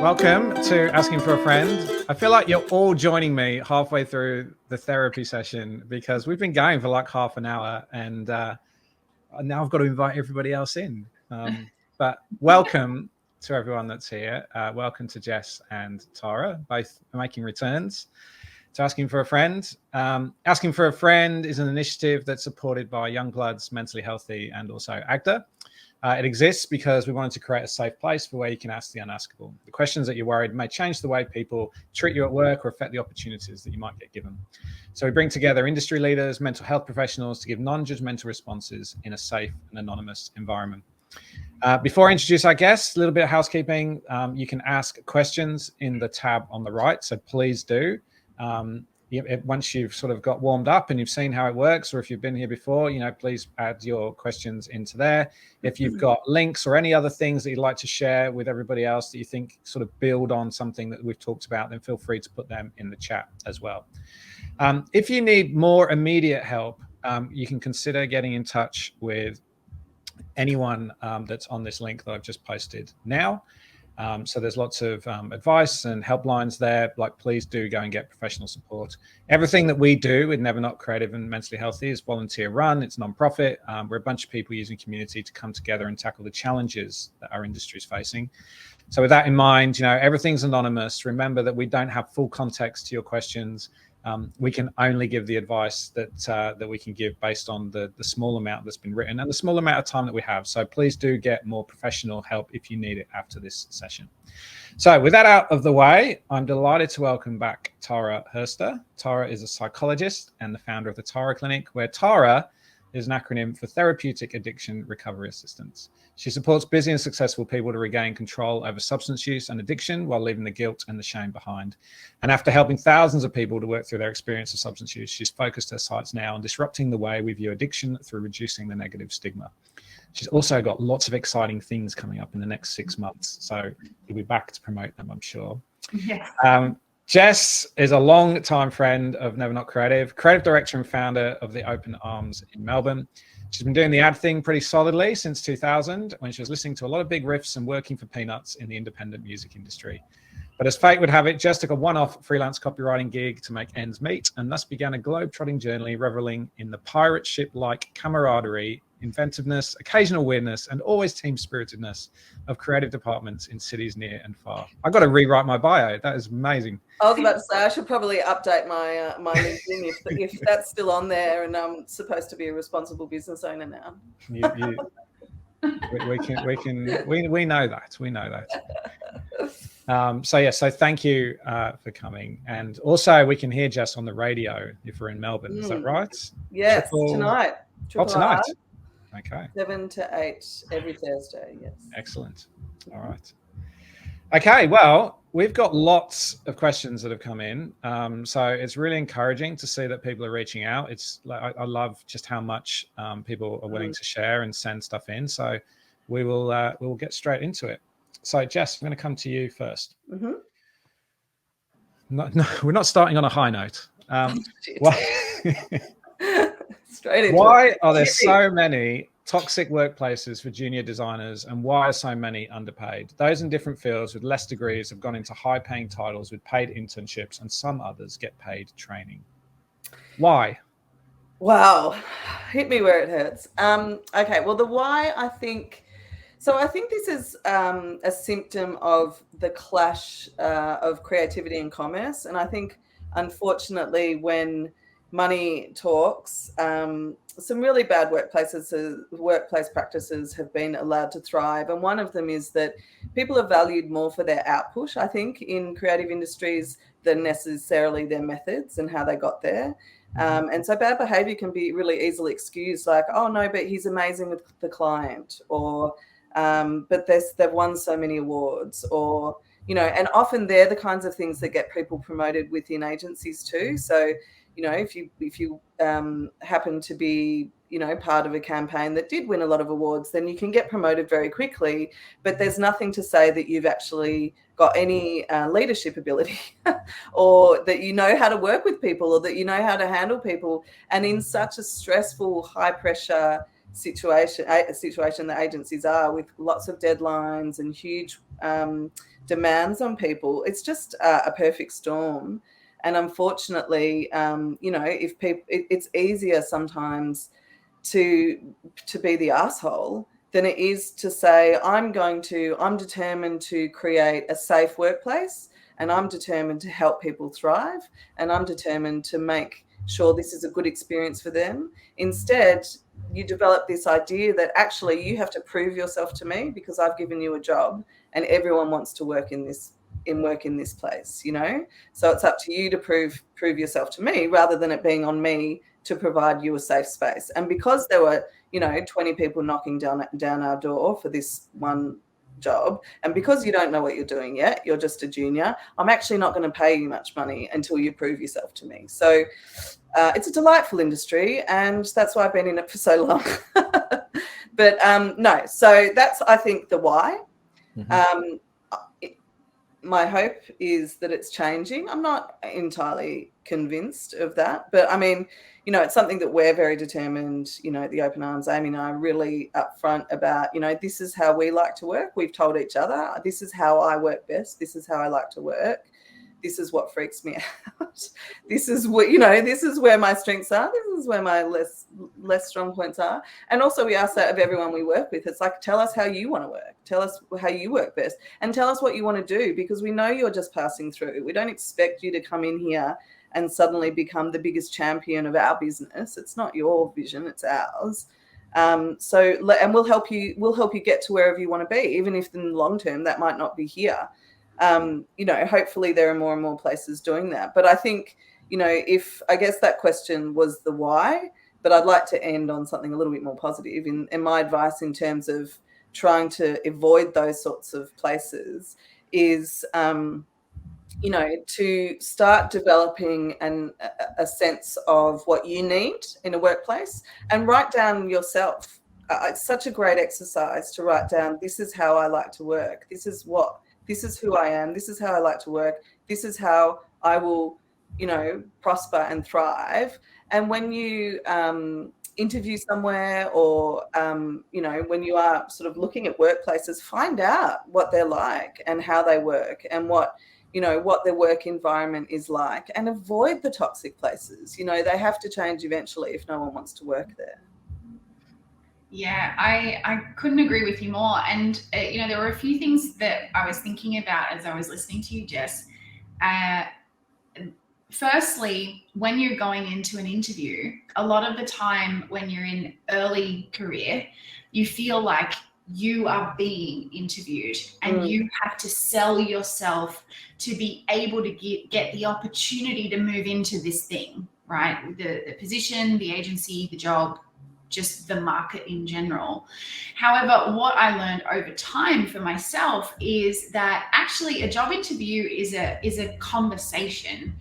Welcome to Asking for a Friend. I feel like you're all joining me halfway through the therapy session because we've been going for like half an hour and now I've got to invite everybody else in. But welcome to everyone that's here. Welcome to Jess and Tara, both making returns to Asking for a Friend. Asking for a Friend is an initiative that's supported by Young Bloods, Mentally Healthy, and also AGDA. It exists because we wanted to create a safe place for where you can ask the unaskable. The questions that you're worried may change the way people treat you at work or affect the opportunities that you might get given. So we bring together industry leaders, mental health professionals to give non-judgmental responses in a safe and anonymous environment. Before I introduce our guests, a little bit of housekeeping. You can ask questions in the tab on the right, so please do. Once you've sort of got warmed up and you've seen how it works, or if you've been here before, please add your questions into there. If you've got links or any other things that you'd like to share with everybody else that you think sort of build on something that we've talked about, then feel free to put them in the chat as well. If you need more immediate help, you can consider getting in touch with anyone that's on this link that I've just posted now. So there's lots of advice and helplines there. Like, please do go and get professional support. Everything that we do with Never Not Creative and Mentally Healthy is volunteer run. It's non-profit. We're a bunch of people using community to come together and tackle the challenges that our industry is facing. So with that in mind, everything's anonymous. Remember that we don't have full context to your questions. We can only give the advice that we can give based on the small amount that's been written and the small amount of time that we have. So please do get more professional help if you need it after this session. So with that out of the way, I'm delighted to welcome back Tara Hurster. Tara is a psychologist and the founder of the Tara Clinic, where Tara is an acronym for Therapeutic Addiction Recovery Assistance. She supports busy and successful people to regain control over substance use and addiction while leaving the guilt and the shame behind. And after helping thousands of people to work through their experience of substance use, she's focused her sights now on disrupting the way we view addiction through reducing the negative stigma. She's also got lots of exciting things coming up in the next 6 months. So you'll be back to promote them, I'm sure. Yes. Jess is a long-time friend of Never Not Creative, creative director and founder of the Open Arms in Melbourne. She's been doing the ad thing pretty solidly since 2000, when she was listening to a lot of big riffs and working for peanuts in the independent music industry. But as fate would have it, Jess took a one-off freelance copywriting gig to make ends meet and thus began a globe-trotting journey reveling in the pirate ship-like camaraderie, inventiveness, occasional weirdness, and always team-spiritedness of creative departments in cities near and far. I've got to rewrite my bio. That is amazing. I was about to say I should probably update my my LinkedIn if that's still on there, and I'm supposed to be a responsible business owner now. We know that. We know that. So thank you for coming. And also we can hear Jess on the radio if we're in Melbourne. Is that right? Yes, tonight. Tonight. Okay. 7 to 8 every Thursday. Yes. Excellent. All right. Okay. Well, we've got lots of questions that have come in. So it's really encouraging to see that people are reaching out. It's like, I love just how much people are willing to share and send stuff in. So we will get straight into it. So Jess, I'm going to come to you first. Mm-hmm. No, we're not starting on a high note. Why are there so many toxic workplaces for junior designers, and why are so many underpaid? Those in different fields with less degrees have gone into high-paying titles with paid internships, and some others get paid training. Why? Wow, hit me where it hurts. Okay, well, the why, I think this is a symptom of the clash of creativity and commerce, and I think, unfortunately, when money talks, some really bad workplace practices have been allowed to thrive. And one of them is that people are valued more for their output, I think, in creative industries than necessarily their methods and how they got there. And so bad behavior can be really easily excused, like, oh, no, but he's amazing with the client, or but they've won so many awards, or, and often they're the kinds of things that get people promoted within agencies too. So, if you happen to be, part of a campaign that did win a lot of awards, then you can get promoted very quickly. But there's nothing to say that you've actually got any leadership ability or that you know how to work with people or that you know how to handle people. And in such a stressful, high pressure situation that agencies are, with lots of deadlines and huge demands on people. It's just a perfect storm. And unfortunately, if people, it's easier sometimes to be the asshole than it is to say, I'm determined to create a safe workplace, and I'm determined to help people thrive, and I'm determined to make sure this is a good experience for them. Instead, you develop this idea that actually you have to prove yourself to me because I've given you a job, and everyone wants to work in this place, so it's up to you to prove yourself to me rather than it being on me to provide you a safe space. And because there were 20 people knocking down our door for this one job, and because you don't know what you're doing yet, you're just a junior, I'm actually not going to pay you much money until you prove yourself to me. So it's a delightful industry, and that's why I've been in it for so long. But no, so that's, I think, the why. Mm-hmm. My hope is that it's changing. I'm not entirely convinced of that, but I mean, it's something that we're very determined, at the Open Arms, Amy and I, are really upfront about, this is how we like to work. We've told each other, this is how I work best. This is how I like to work. This is what freaks me out. This is what, this is where my strengths are. This is where my less strong points are. And also we ask that of everyone we work with. It's like, tell us how you want to work. Tell us how you work best, and tell us what you want to do, because we know you're just passing through. We don't expect you to come in here and suddenly become the biggest champion of our business. It's not your vision, it's ours. And we'll help you get to wherever you want to be, even if in the long term that might not be here. Hopefully there are more and more places doing that. But I think, if I guess that question was the why, but I'd like to end on something a little bit more positive. In my advice in terms of trying to avoid those sorts of places is, to start developing a sense of what you need in a workplace, and write down yourself. It's such a great exercise to write down, this is how I like to work. This is who I am. This is how I like to work. This is how I will, prosper and thrive. And when you interview somewhere, or, when you are sort of looking at workplaces, find out what they're like and how they work, and what their work environment is like, and avoid the toxic places. They have to change eventually if no one wants to work there. Yeah, I couldn't agree with you more. And, there were a few things that I was thinking about as I was listening to you, Jess. Firstly, when you're going into an interview, a lot of the time when you're in early career, you feel like you are being interviewed, and you have to sell yourself to be able to get the opportunity to move into this thing, right? The position, the agency, the job, just the market in general. However, what I learned over time for myself is that actually a job interview is a conversation,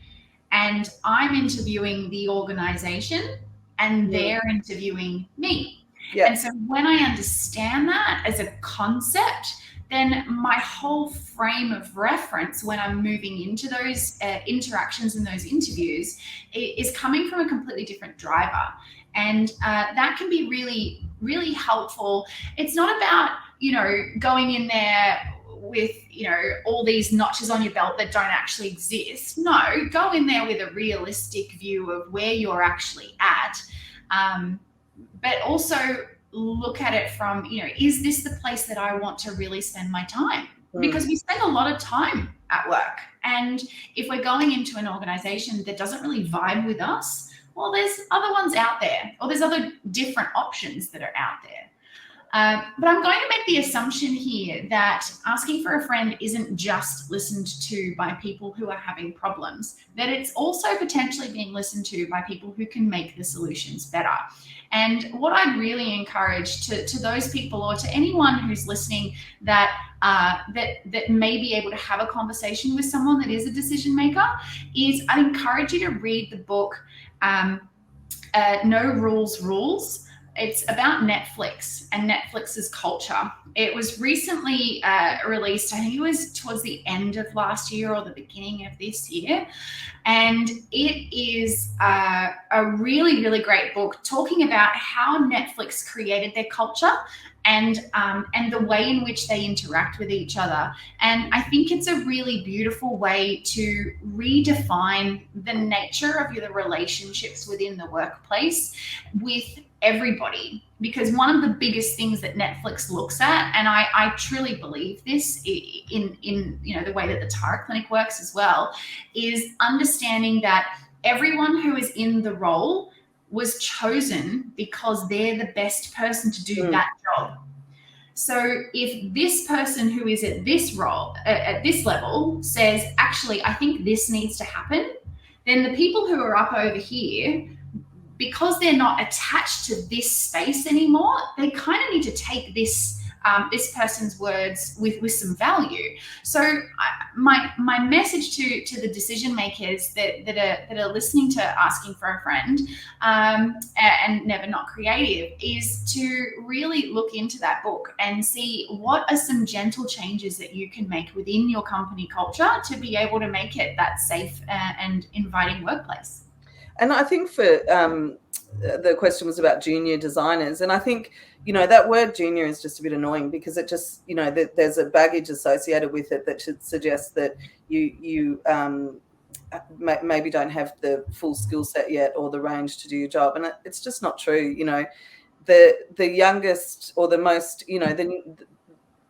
and I'm interviewing the organization and they're interviewing me. Yes. And so when I understand that as a concept, then my whole frame of reference when I'm moving into those interactions and those interviews is coming from a completely different driver. And that can be really, really helpful. It's not about, going in there with, all these notches on your belt that don't actually exist. No, go in there with a realistic view of where you're actually at. But also look at it from, is this the place that I want to really spend my time? Because we spend a lot of time at work. And if we're going into an organization that doesn't really vibe with us, well, there's other ones out there, or there's other different options that are out there. But I'm going to make the assumption here that asking for a friend isn't just listened to by people who are having problems, that it's also potentially being listened to by people who can make the solutions better. And what I'd really encourage to those people, or to anyone who's listening that may be able to have a conversation with someone that is a decision maker, is I'd encourage you to read the book No Rules. It's about Netflix and Netflix's culture. It was recently released, I think it was towards the end of last year or the beginning of this year. And it is a really, really great book talking about how Netflix created their culture and the way in which they interact with each other. And I think it's a really beautiful way to redefine the nature of the relationships within the workplace with everybody, because one of the biggest things that Netflix looks at, and I truly believe this in the way that the Tara Clinic works as well, is understanding that everyone who is in the role was chosen because they're the best person to do that job. So if this person who is at this role, at this level, says, actually, I think this needs to happen, then the people who are up over here, because they're not attached to this space anymore, they kind of need to take this person's words with some value. So my message to the decision makers that are listening to Asking for a Friend and Never Not Creative is to really look into that book and see what are some gentle changes that you can make within your company culture to be able to make it that safe and inviting workplace. And I think for the question was about junior designers, and I think, you know, that word junior is just a bit annoying because it just, you know, there's a baggage associated with it that should suggest that you maybe don't have the full skill set yet or the range to do your job, and it's just not true. You know, the youngest or the most, you know,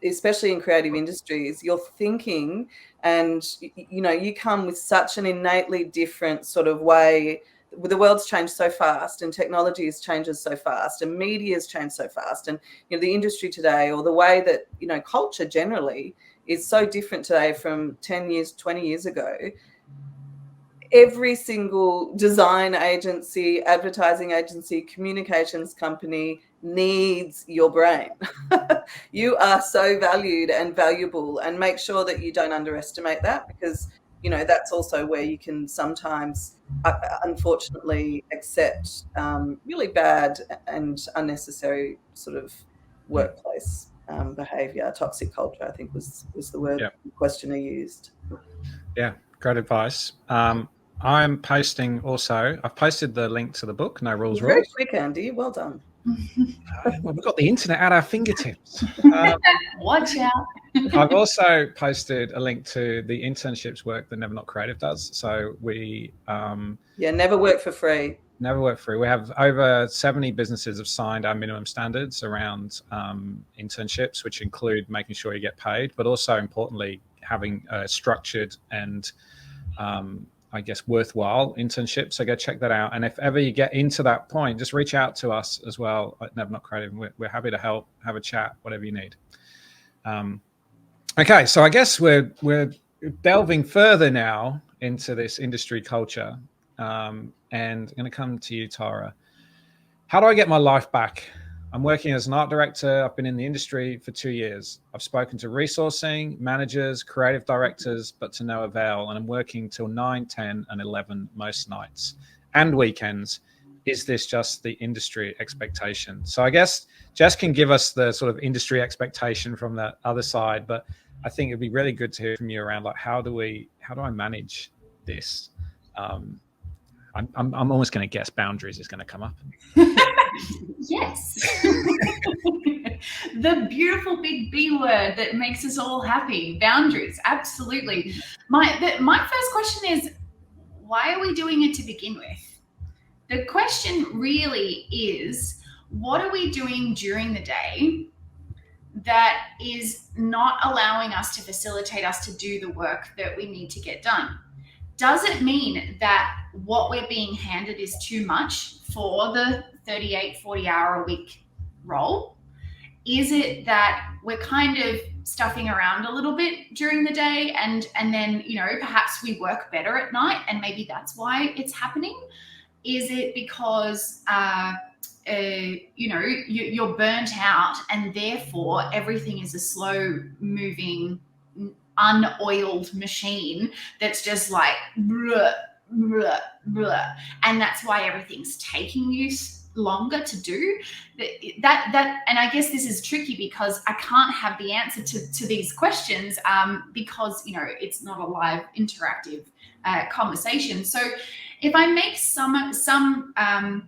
especially in creative industries, you're thinking, and you know, you come with such an innately different sort of way. The world's changed so fast, and technology has changes so fast, and media has changed so fast, and you know, the industry today, or the way that, you know, culture generally is so different today from 10 years, 20 years ago. Every single design agency, advertising agency, communications company needs your brain. You are so valued and valuable, and make sure that you don't underestimate that, because, you know, that's also where you can sometimes, unfortunately, accept really bad and unnecessary sort of workplace behaviour. Toxic culture, I think, was the word the questioner used. Yeah, great advice. I'm posting also. I've posted the link to the book, No Rules Very Rules. quick, Andy. Well done. Well, we've got the internet at our fingertips. Watch out. I've also posted a link to the internships work that Never Not Creative does. So we never work for free. Never work free. We have over 70 businesses have signed our minimum standards around internships, which include making sure you get paid, but also importantly, having a structured and I guess worthwhile internship. So go check that out. And if ever you get into that point, just reach out to us as well at Never Not Creative. We're happy to help, have a chat, whatever you need. Okay, so I guess we're delving further now into this industry culture. And I'm going to come to you, Tara. How do I get my life back? I'm working as an art director. I've been in the industry for 2 years. I've spoken to resourcing, managers, creative directors, but to no avail. And I'm working till 9, 10, and 11 most nights and weekends. Is this just the industry expectation? So I guess Jess can give us the sort of industry expectation from the other side, but I think it'd be really good to hear from you around, like, how do I manage this? I'm almost going to guess boundaries is going to come up. Yes. The beautiful big B word that makes us all happy. Boundaries. Absolutely. My first question is, why are we doing it to begin with? The question really is, what are we doing during the day that is not allowing us to facilitate us to do the work that we need to get done? Does it mean that what we're being handed is too much for the 38, 40-hour a week role? Is it that we're kind of stuffing around a little bit during the day and then, you know, perhaps we work better at night and maybe that's why it's happening? Is it because, you know, you're burnt out and therefore everything is a slow moving, unoiled machine that's just like blah, blah, blah, and that's why everything's taking you longer to do that? And I guess this is tricky because I can't have the answer to these questions because, you know, it's not a live interactive conversation. So if I make some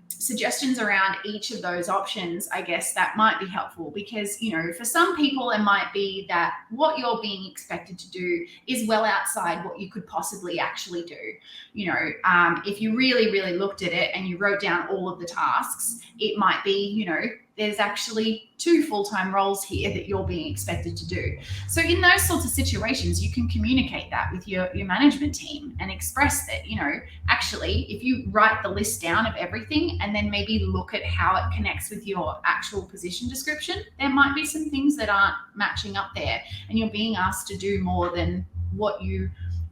suggestions around each of those options, I guess that might be helpful, because, you know, for some people, it might be that what you're being expected to do is well outside what you could possibly actually do. You know, if you really, really looked at it and you wrote down all of the tasks, it might be, you know, there's actually 2 full-time roles here that you're being expected to do. So in those sorts of situations, you can communicate that with your management team and express that, you know, actually, if you write the list down of everything and then maybe look at how it connects with your actual position description, there might be some things that aren't matching up there, and you're being asked to do more than what you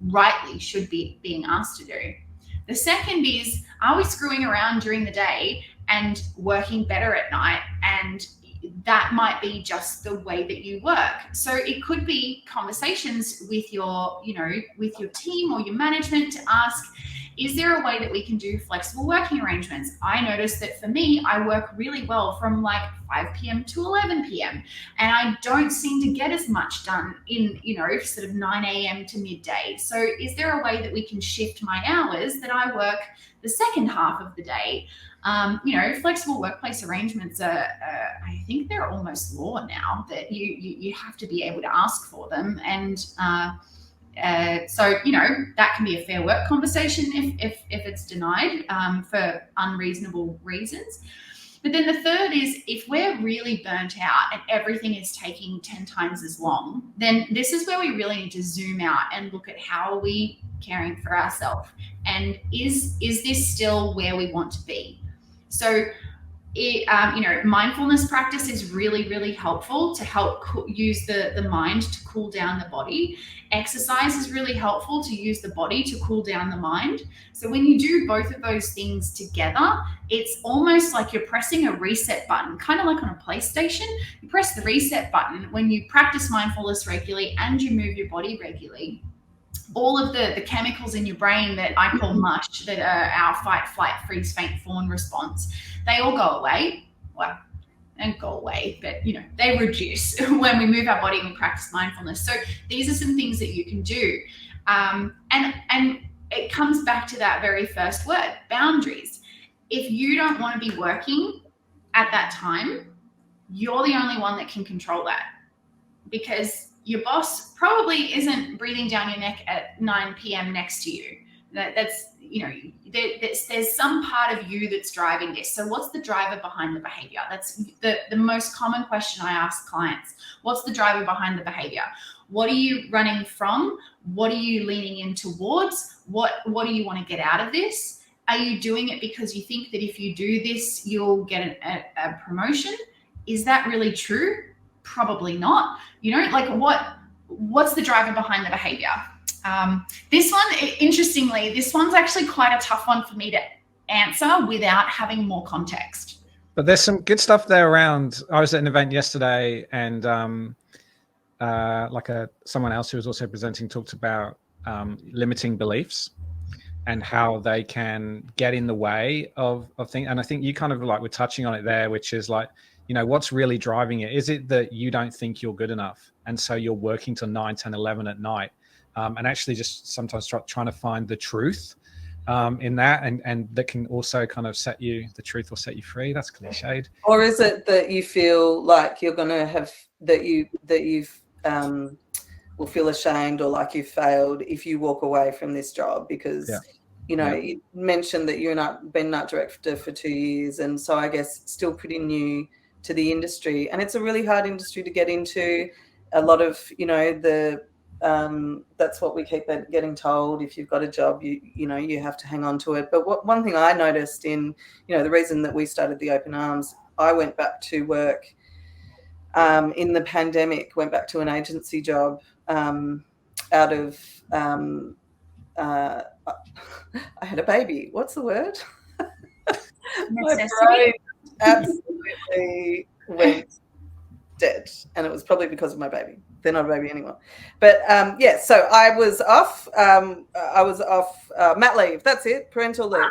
rightly should be being asked to do. The second is, are we screwing around during the day and working better at night? And that might be just the way that you work. So it could be conversations with your, you know, with your team or your management to ask, is there a way that we can do flexible working arrangements? I noticed that for me, I work really well from like 5 p.m. to 11 p.m. and I don't seem to get as much done in, you know, sort of 9 a.m. to midday. So is there a way that we can shift my hours that I work the second half of the day? You know, flexible workplace arrangements are, I think they're almost law now, that you have to be able to ask for them. And so, you know, that can be a fair work conversation if it's denied for unreasonable reasons. But then the third is, if we're really burnt out and everything is taking 10 times as long, then this is where we really need to zoom out and look at how are we caring for ourselves, and is this still where we want to be? So, you know, mindfulness practice is really, really helpful to help use the mind to cool down the body. Exercise is really helpful to use the body to cool down the mind. So when you do both of those things together, it's almost like you're pressing a reset button, kind of like on a PlayStation. You press the reset button when you practice mindfulness regularly and you move your body regularly. All of the chemicals in your brain that I call mush, that are our fight, flight, freeze, faint, fawn response, they all go away. Well, they don't go away, but, you know, they reduce when we move our body and we practice mindfulness. So these are some things that you can do. And it comes back to that very first word, boundaries. If you don't want to be working at that time, you're the only one that can control that, because your boss probably isn't breathing down your neck at 9 p.m. next to you. That's, you know, there's some part of you that's driving this. So what's the driver behind the behavior? That's the most common question I ask clients. What's the driver behind the behavior? What are you running from? What are you leaning in towards? What do you want to get out of this? Are you doing it because you think that if you do this, you'll get a promotion? Is that really true? Probably not. You know, like what's the driver behind the behavior? This one, interestingly, this one's actually quite a tough one for me to answer without having more context. But there's some good stuff there around. I was at an event yesterday, and someone else who was also presenting talked about limiting beliefs and how they can get in the way of things. And I think you kind of like were touching on it there, which is like, you know, what's really driving it? Is it that you don't think you're good enough, and so you're working till 9, 10, 11 at night, and actually just sometimes trying to find the truth in that, and that can also kind of the truth will set you free. That's cliched. Or is it that you feel like you're going to have, that you've will feel ashamed or like you've failed if you walk away from this job because, you know, you mentioned that you've been nut director for 2 years, and so I guess still pretty new to the industry, and it's a really hard industry to get into. A lot of, you know, that's what we keep getting told. If you've got a job, you know you have to hang on to it. But one thing I noticed in, you know, the reason that we started the Open Arms, I went back to work in the pandemic, went back to an agency job out of I had a baby. What's the word? My brain absolutely went dead, and it was probably because of my baby. They're not a baby anymore, but so I was off mat leave. That's it, parental leave.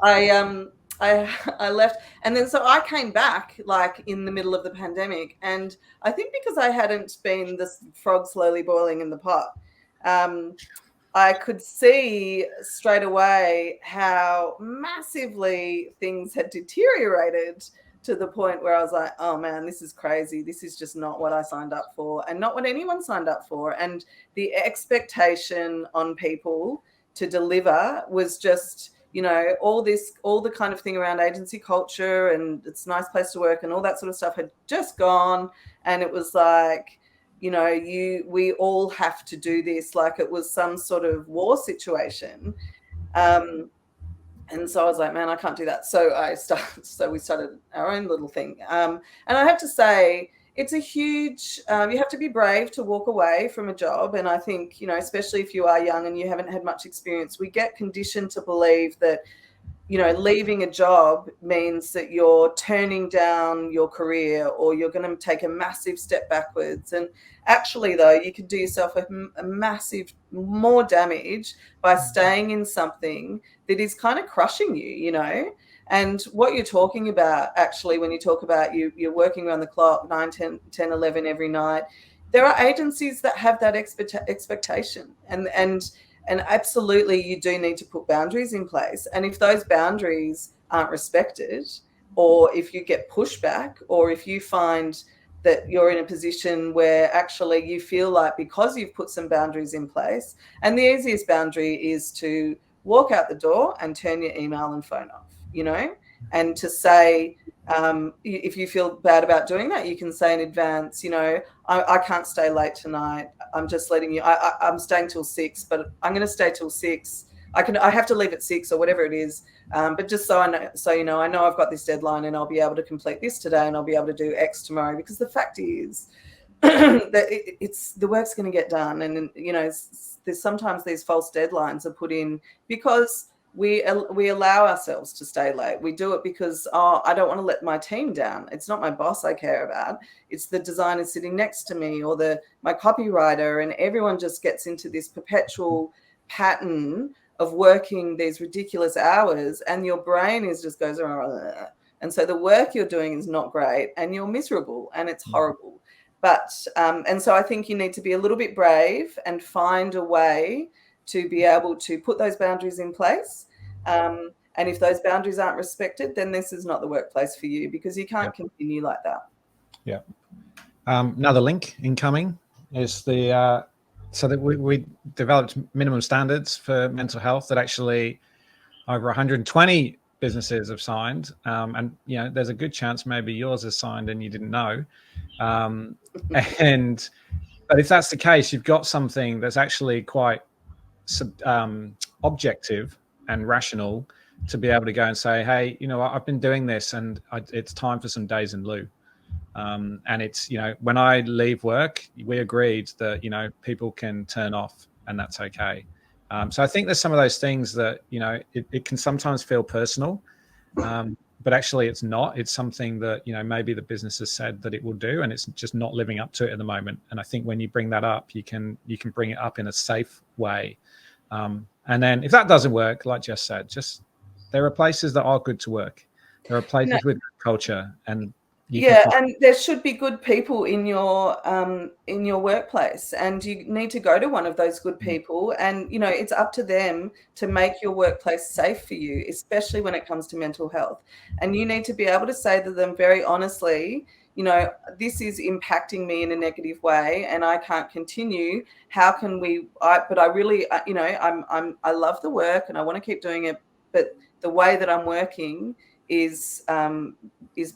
I left, and then so I came back like in the middle of the pandemic, and I think because I hadn't been this frog slowly boiling in the pot, I could see straight away how massively things had deteriorated to the point where I was like, oh man, this is crazy. This is just not what I signed up for and not what anyone signed up for. And the expectation on people to deliver was just, you know, all the kind of thing around agency culture and it's a nice place to work and all that sort of stuff had just gone. And it was like, you know, we all have to do this, like it was some sort of war situation. And so I was like, man, I can't do that. So we started our own little thing. And I have to say, it's a huge, you have to be brave to walk away from a job. And I think, you know, especially if you are young and you haven't had much experience, we get conditioned to believe that, you know, leaving a job means that you're turning down your career or you're going to take a massive step backwards. And actually, though, you could do yourself a massive more damage by staying in something that is kind of crushing you, you know. And what you're talking about, actually, when you talk about you're working around the clock, 9, 10, 11 every night, there are agencies that have that expectation. And absolutely, you do need to put boundaries in place. And if those boundaries aren't respected, or if you get pushback, or if you find that you're in a position where actually you feel like because you've put some boundaries in place, and the easiest boundary is to walk out the door and turn your email and phone off, you know, and to say, if you feel bad about doing that, you can say in advance, you know, I can't stay late tonight. I'm just letting you, I'm staying till 6, but I'm going to stay till 6. I have to leave at 6 or whatever it is. But just so I know, you know, I know I've got this deadline and I'll be able to complete this today and I'll be able to do X tomorrow, because the fact is that it's the work's going to get done. And, you know, there's sometimes these false deadlines are put in because we allow ourselves to stay late. We do it because, I don't want to let my team down. It's not my boss I care about. It's the designer sitting next to me or my copywriter, and everyone just gets into this perpetual pattern of working these ridiculous hours, and your brain just goes around. And so the work you're doing is not great and you're miserable and it's horrible. But, and so I think you need to be a little bit brave and find a way to be able to put those boundaries in place. And if those boundaries aren't respected, then this is not the workplace for you, because you can't continue like that. Yeah. Another link incoming is the, so that we developed minimum standards for mental health that actually over 120 businesses have signed. And, you know, there's a good chance maybe yours is signed and you didn't know. But if that's the case, you've got something that's actually quite objective and rational to be able to go and say, hey, you know, I've been doing this and it's time for some days in lieu. And it's, you know, when I leave work, we agreed that, you know, people can turn off and that's okay. So I think there's some of those things that, you know, it can sometimes feel personal, but actually it's not. It's something that, you know, maybe the business has said that it will do, and it's just not living up to it at the moment. And I think when you bring that up, you can bring it up in a safe way. And then if that doesn't work, like Jess said, just there are places that are good to work. There are places with good culture, and and there should be good people in your workplace, and you need to go to one of those good people. And you know, it's up to them to make your workplace safe for you, especially when it comes to mental health. And you need to be able to say to them very honestly, you know, this is impacting me in a negative way, and I can't continue. How can we? But I really, you know, I love the work, and I want to keep doing it, but the way that I'm working is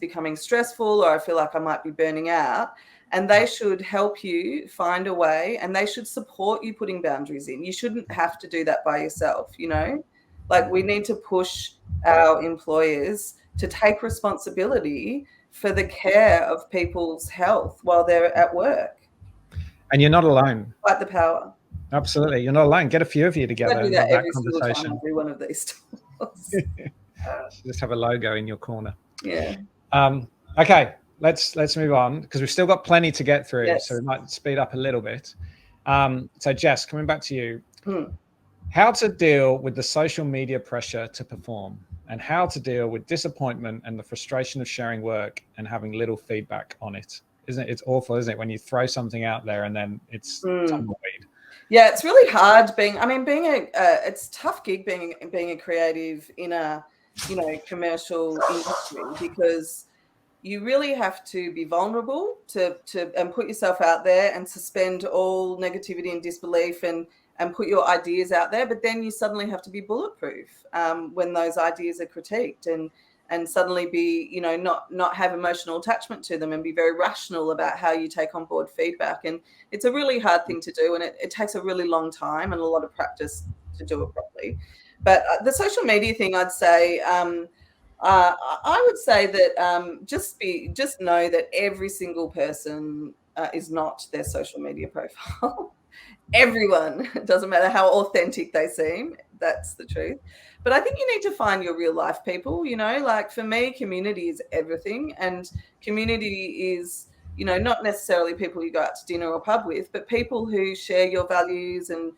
becoming stressful, or I feel like I might be burning out. And they should help you find a way, and they should support you putting boundaries in. You shouldn't have to do that by yourself, you know. Like, we need to push our employers to take responsibility for the care of people's health while they're at work. And you're not alone. Fight the power. Absolutely. You're not alone. Get a few of you together and have that conversation. Every one of these talks. Just have a logo in your corner. Yeah. Okay, let's move on, because we've still got plenty to get through. Yes. So we might speed up a little bit. So Jess, coming back to you, how to deal with the social media pressure to perform, and how to deal with disappointment and the frustration of sharing work and having little feedback on it. Isn't it? It's awful, isn't it, when you throw something out there and then it's tumbleweed? Yeah, it's really hard it's a tough gig being a creative in a, commercial industry, because you really have to be vulnerable and put yourself out there and suspend all negativity and disbelief and put your ideas out there. But then you suddenly have to be bulletproof when those ideas are critiqued, and suddenly be, not have emotional attachment to them, and be very rational about how you take on board feedback. And it's a really hard thing to do, and it takes a really long time and a lot of practice to do it properly. But the social media thing, I'd say, I would say that just know that every single person is not their social media profile. Everyone, it doesn't matter how authentic they seem, that's the truth. But I think you need to find your real life people, like for me, community is everything. And community is, not necessarily people you go out to dinner or pub with, but people who share your values and,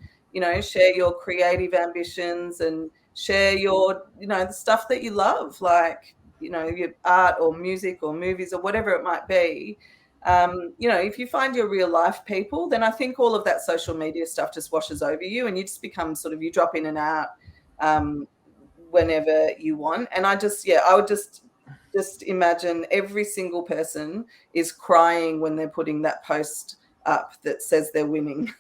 share your creative ambitions and share your, the stuff that you love, like, your art or music or movies or whatever it might be. If you find your real life people, then I think all of that social media stuff just washes over you, and you just become you drop in and out whenever you want. And I would just imagine every single person is crying when they're putting that post up that says they're winning.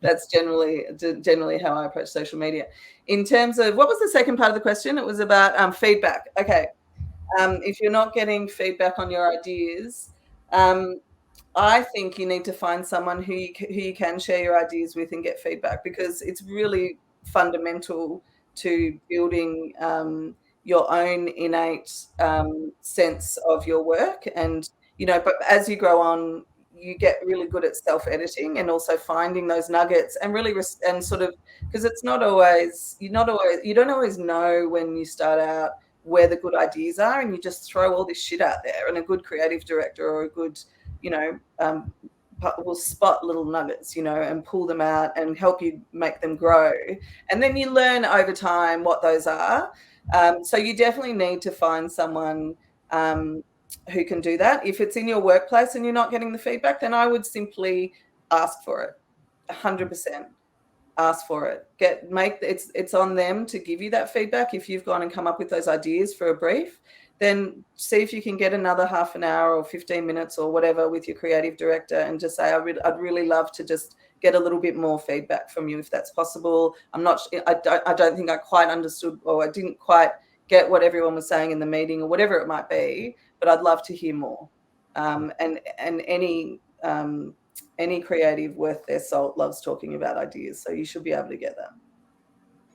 That's generally how I approach social media. In terms of, what was the second part of the question? It was about feedback. Okay. If you're not getting feedback on your ideas, I think you need to find someone who you can share your ideas with and get feedback, because it's really fundamental to building your own innate sense of your work. And, but as you grow on, you get really good at self-editing and also finding those nuggets and really and sort of, because it's not always, you don't always know when you start out where the good ideas are, and you just throw all this shit out there, and a good creative director or a good, will spot little nuggets, and pull them out and help you make them grow. And then you learn over time what those are. So you definitely need to find someone who can do that. If it's in your workplace and you're not getting the feedback, then I would simply ask for it. 100%. Ask for it. It's on them to give you that feedback. If you've gone and come up with those ideas for a brief, then see if you can get another half an hour or 15 minutes or whatever with your creative director, and just say, I'd really love to just get a little bit more feedback from you if that's possible. I don't think I quite understood, or I didn't quite get what everyone was saying in the meeting, or whatever it might be, but I'd love to hear more. And any creative worth their salt loves talking about ideas, so you should be able to get that.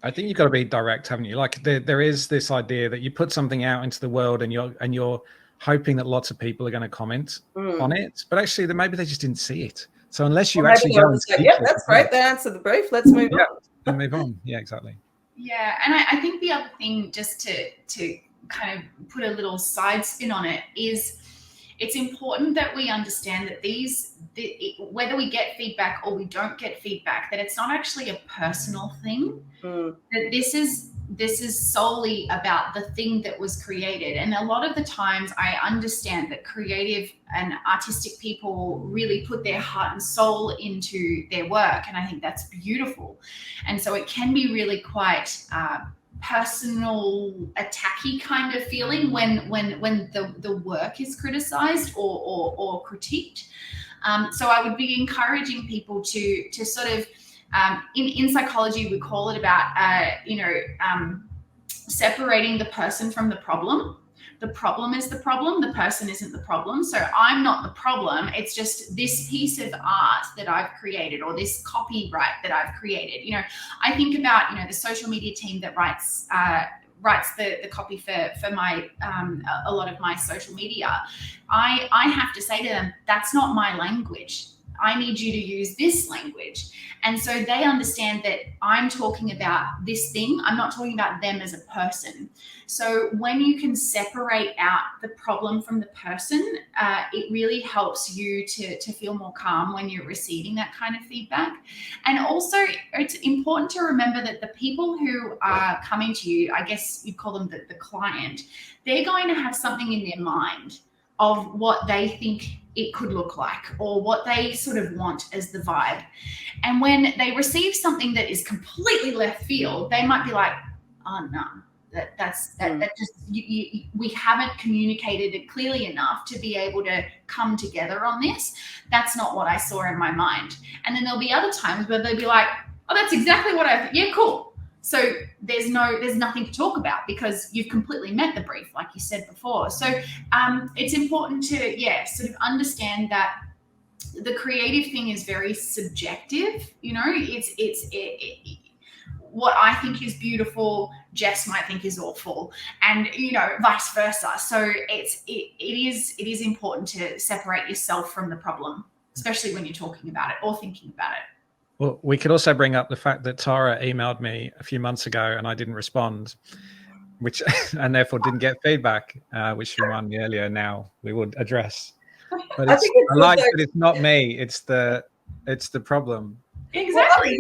I think you've got to be direct, haven't you? Like there is this idea that you put something out into the world and you're hoping that lots of people are going to comment on it, but actually maybe they just didn't see it. So unless you actually go and say, yeah, that's great, they answered the brief, let's move on. And move on. Yeah, exactly. Yeah, and I think the other thing, just to kind of put a little side spin on it, is it's important that we understand that whether we get feedback or we don't get feedback, that it's not actually a personal thing. That this is solely about the thing that was created. And a lot of the times I understand that creative and artistic people really put their heart and soul into their work, and I think that's beautiful. And so it can be really quite personal, attacky kind of feeling when the work is criticized or critiqued. So I would be encouraging people to sort of, in psychology, we call it about, separating the person from the problem. The problem is the problem. The person isn't the problem. So I'm not the problem. It's just this piece of art that I've created, or this copyright that I've created. I think about, the social media team that writes the copy for my a lot of my social media. I have to say to them, that's not my language. I need you to use this language. And so they understand that I'm talking about this thing. I'm not talking about them as a person. So when you can separate out the problem from the person, it really helps you to feel more calm when you're receiving that kind of feedback. And also, it's important to remember that the people who are coming to you, I guess you'd call them the client, they're going to have something in their mind of what they think it could look like, or what they sort of want as the vibe. And when they receive something that is completely left field, they might be like, oh no, that just we haven't communicated it clearly enough to be able to come together on this. That's not what I saw in my mind. And then there'll be other times where they'll be like, oh, that's exactly what I thought. Yeah, cool. So there's nothing to talk about because you've completely met the brief, like you said before. So it's important to sort of understand that the creative thing is very subjective. You know, it's what I think is beautiful, Jess might think is awful, and vice versa. So it is important to separate yourself from the problem, especially when you're talking about it or thinking about it. Well, we could also bring up the fact that Tara emailed me a few months ago and I didn't respond, and therefore didn't get feedback, which she reminded me earlier. Now we would address. But I like that it's not me; it's the problem. Exactly.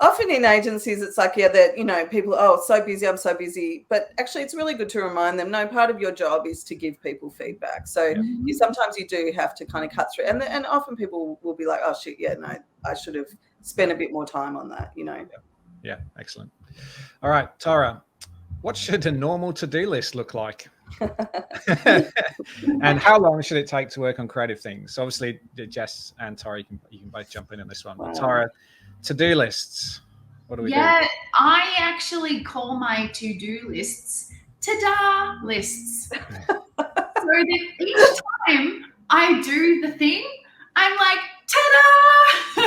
Often in agencies, it's like, that, people, so busy, I'm so busy. But actually, it's really good to remind them, no, part of your job is to give people feedback. So sometimes you do have to kind of cut through. And often people will be like, oh, shit, no, I should have spent a bit more time on that, Yeah, excellent. All right, Tara, what should a normal to-do list look like? And how long should it take to work on creative things? So obviously, Jess and Tara, you can both jump in on this one. But Tara, to-do lists. What do we do? Yeah, I actually call my to-do lists ta-da lists. So that each time I do the thing, I'm like, ta-da!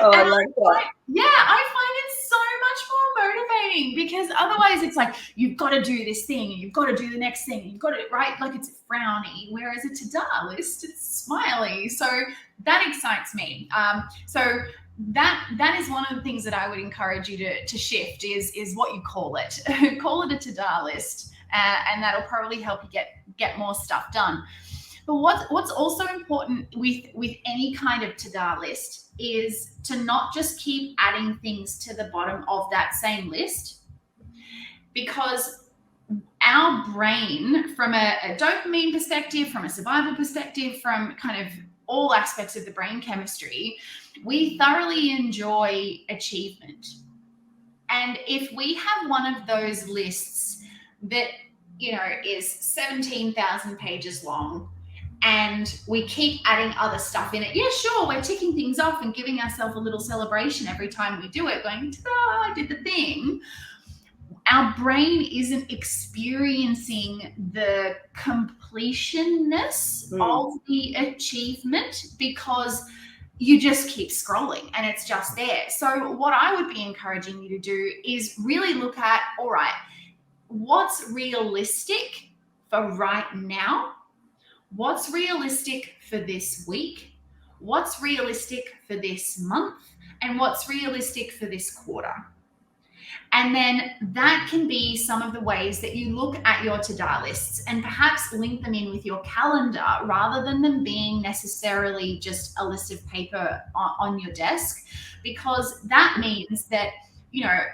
I like that. I find it so much more motivating because otherwise it's like, you've got to do this thing and you've got to do the next thing. You've got to, right? Like it's frowny, whereas a ta-da list, it's smiley. So that excites me. So that is one of the things that I would encourage you to shift is what you call it. Call it a to-do list, and that'll probably help you get more stuff done. But what's also important with any kind of to-do list is to not just keep adding things to the bottom of that same list, because our brain, from a dopamine perspective, from a survival perspective, from kind of all aspects of the brain chemistry, we thoroughly enjoy achievement. And if we have one of those lists that, is 17,000 pages long and we keep adding other stuff in it, yeah, sure, we're ticking things off and giving ourselves a little celebration every time we do it, going, ta-da, I did the thing. Our brain isn't experiencing the completionness of the achievement because you just keep scrolling and it's just there. So what I would be encouraging you to do is really look at, all right, what's realistic for right now? What's realistic for this week? What's realistic for this month? And what's realistic for this quarter? And then that can be some of the ways that you look at your to-do lists and perhaps link them in with your calendar rather than them being necessarily just a list of paper on your desk, because that means that,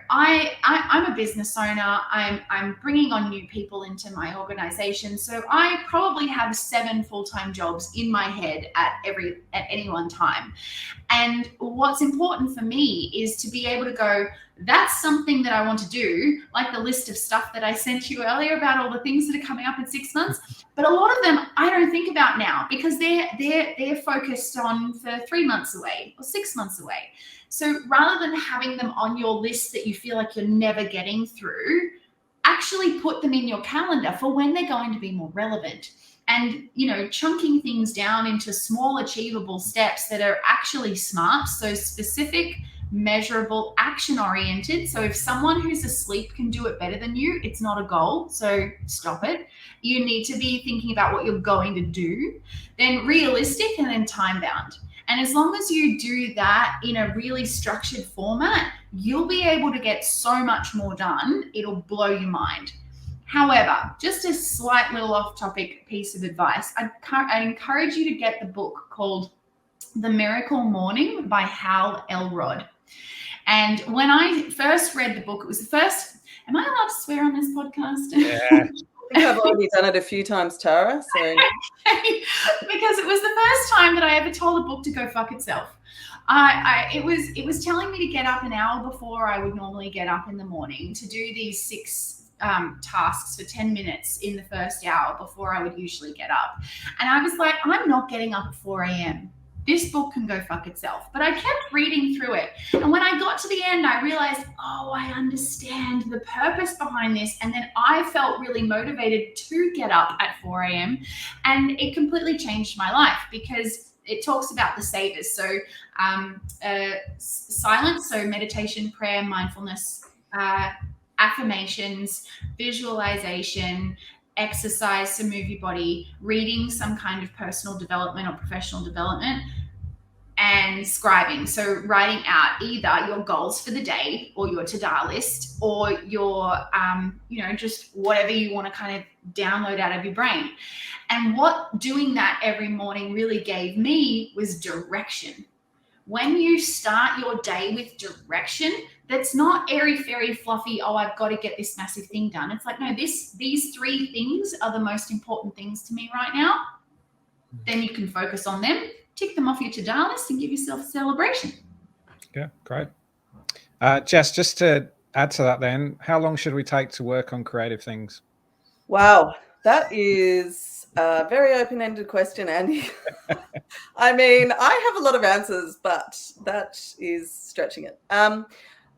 I'm a business owner. I'm bringing on new people into my organization. So I probably have 7 full-time jobs in my head at any one time. And what's important for me is to be able to go, that's something that I want to do, like the list of stuff that I sent you earlier about all the things that are coming up in 6 months. But a lot of them I don't think about now because they're focused on for 3 months away or 6 months away. So rather than having them on your list that you feel like you're never getting through, actually put them in your calendar for when they're going to be more relevant. And, chunking things down into small achievable steps that are actually smart, so specific, measurable, action-oriented. So if someone who's asleep can do it better than you, it's not a goal, so stop it. You need to be thinking about what you're going to do, then realistic, and then time-bound. And as long as you do that in a really structured format, you'll be able to get so much more done. It'll blow your mind. However, just a slight little off-topic piece of advice. I encourage you to get the book called The Miracle Morning by Hal Elrod. And when I first read the book, it was the first, am I allowed to swear on this podcast? Yeah. think I've already done it a few times, Tara. So because it was the first time that I ever told a book to go fuck itself. It was telling me to get up an hour before I would normally get up in the morning to do these 6 tasks for 10 minutes in the first hour before I would usually get up. And I was like, I'm not getting up at 4 a.m. This book can go fuck itself. But I kept reading through it. And when I got to the end, I realized, oh, I understand the purpose behind this. And then I felt really motivated to get up at 4 a.m. And it completely changed my life because it talks about the savers. So silence, so meditation, prayer, mindfulness, affirmations, visualization, exercise to move your body, reading some kind of personal development or professional development, and scribing. So writing out either your goals for the day or your to-do list or your, just whatever you want to kind of download out of your brain. And what doing that every morning really gave me was direction. When you start your day with direction, that's not airy-fairy, fluffy, oh, I've got to get this massive thing done. It's like, no, these 3 things are the most important things to me right now. Then you can focus on them, tick them off your to-do list and give yourself a celebration. Yeah, great. Jess, just to add to that then, how long should we take to work on creative things? Wow, that is a very open-ended question, Andy. I mean, I have a lot of answers, but that is stretching it.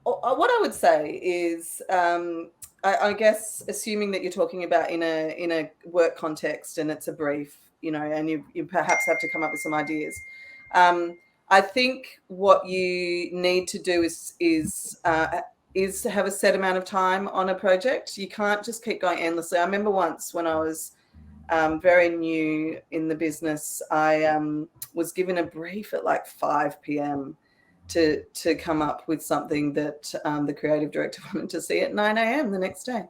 What I would say is, I guess, assuming that you're talking about in a work context and it's a brief, and you perhaps have to come up with some ideas. I think what you need to do is to have a set amount of time on a project. You can't just keep going endlessly. I remember once when I was very new in the business, I was given a brief at like 5 p.m. to come up with something that the creative director wanted to see at 9 a.m. the next day.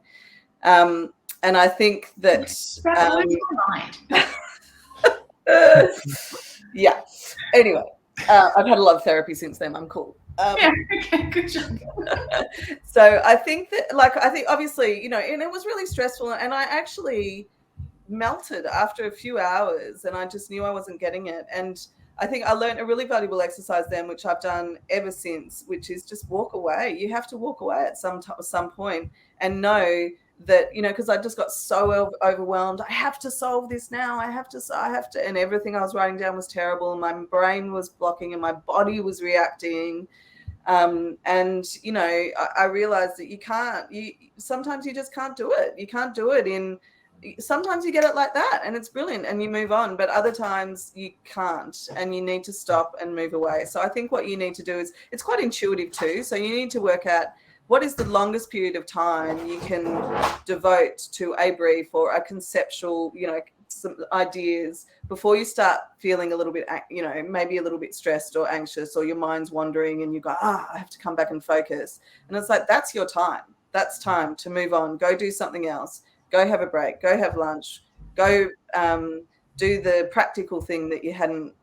And I think that yeah. Anyway, I've had a lot of therapy since then. I'm cool. Okay, good job. So I think that, obviously, and it was really stressful, and I actually melted after a few hours, and I just knew I wasn't getting it. And I think I learned a really valuable exercise then, which I've done ever since, which is just walk away. You have to walk away at some point and know that, because I just got so overwhelmed. I have to solve this now. I have to, and everything I was writing down was terrible. And my brain was blocking and my body was reacting. And, I realized that sometimes you just can't do it. You can't do it sometimes you get it like that and it's brilliant and you move on, but other times you can't and you need to stop and move away. So I think what you need to do is, it's quite intuitive too. So you need to work out what is the longest period of time you can devote to a brief or a conceptual, some ideas before you start feeling a little bit, maybe a little bit stressed or anxious, or your mind's wandering and you go, I have to come back and focus. And it's like, that's your time. That's time to move on. Go do something else. Go have a break, go have lunch, go do the practical thing that you hadn't,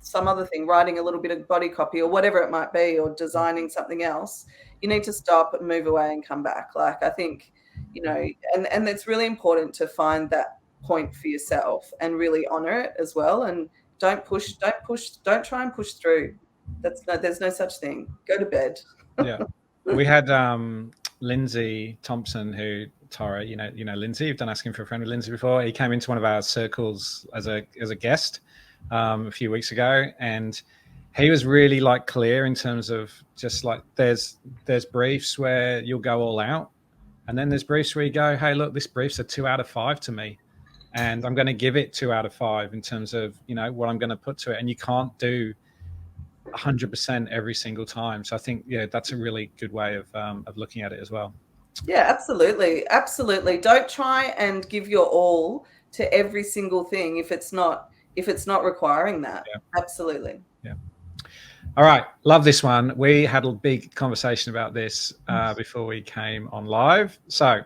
some other thing, writing a little bit of body copy or whatever it might be, or designing something else. You need to stop and move away and come back. Like, I think, and it's really important to find that point for yourself and really honor it as well. And don't try and push through. There's no such thing. Go to bed. Yeah. We had Lindsay Thompson, who, Tara, Lindsay, you've done Asking for a Friend with Lindsay before. He came into one of our circles as a guest a few weeks ago, and he was really clear in terms of just there's briefs where you'll go all out, and then there's briefs where you go, hey, look, this brief's a 2 out of 5 to me, and I'm going to give it 2 out of 5 in terms of what I'm going to put to it, and you can't do 100% every single time. So I think, that's a really good way of looking at it as well. Yeah, absolutely. Don't try and give your all to every single thing if it's not requiring that. Yeah. Absolutely. Yeah. All right. Love this one. We had a big conversation about this before we came on live. So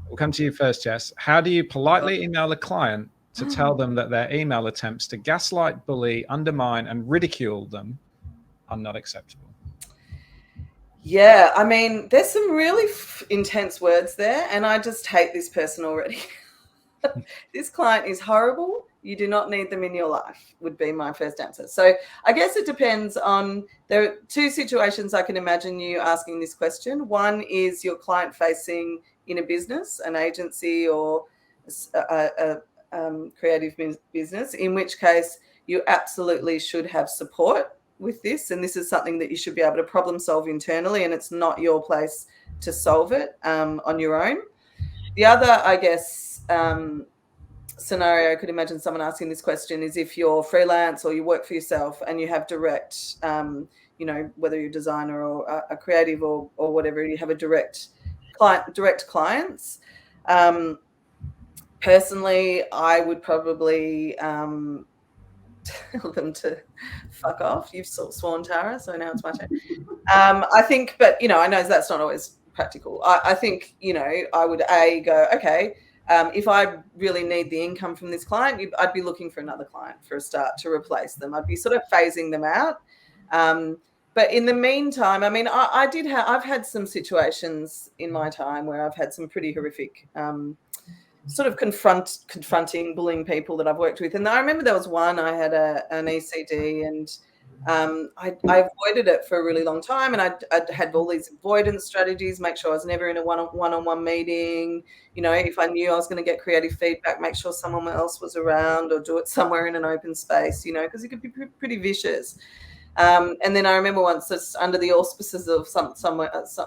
we'll come to you first, Jess. How do you politely email a client to tell them that their email attempts to gaslight, bully, undermine, and ridicule them are not acceptable? Yeah, I mean, there's some really intense words there, and I just hate this person already. This client is horrible. You do not need them in your life, would be my first answer. So I guess it depends on, there are two situations I can imagine you asking this question. One is you're client facing in a business, an agency, or a creative business, in which case you absolutely should have support with this, and this is something that you should be able to problem solve internally, and it's not your place to solve it on your own. The other, I guess, scenario I could imagine someone asking this question is if you're freelance or you work for yourself and you have direct, whether you're a designer or a creative or whatever, you have a direct clients. Personally, I would probably tell them to fuck off. You've sworn, Tara, so now it's my turn. I think, but I know that's not always practical. I think, I would go, okay, if I really need the income from this client, I'd be looking for another client for a start to replace them. I'd be sort of phasing them out. But in the meantime, I mean, I've had some situations in my time where I've had some pretty horrific sort of confronting, bullying people that I've worked with. And I remember there was one, I had an ECD, and I avoided it for a really long time, and I'd had all these avoidance strategies, make sure I was never in a one-on-one meeting. If I knew I was going to get creative feedback, make sure someone else was around, or do it somewhere in an open space, because it could be pretty vicious. And then I remember once, just under the auspices of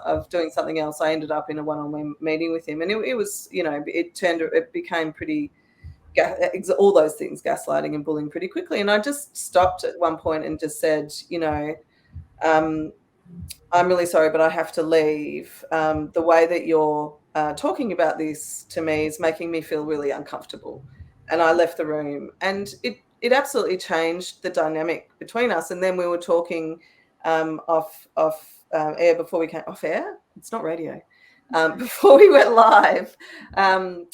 of doing something else, I ended up in a one-on-one meeting with him, and it was, it became pretty, all those things, gaslighting and bullying, pretty quickly. And I just stopped at one point and just said, I'm really sorry, but I have to leave. The way that you're talking about this to me is making me feel really uncomfortable. And I left the room, and it absolutely changed the dynamic between us. And then we were talking off air before we came off air. It's not radio. Before we went live, and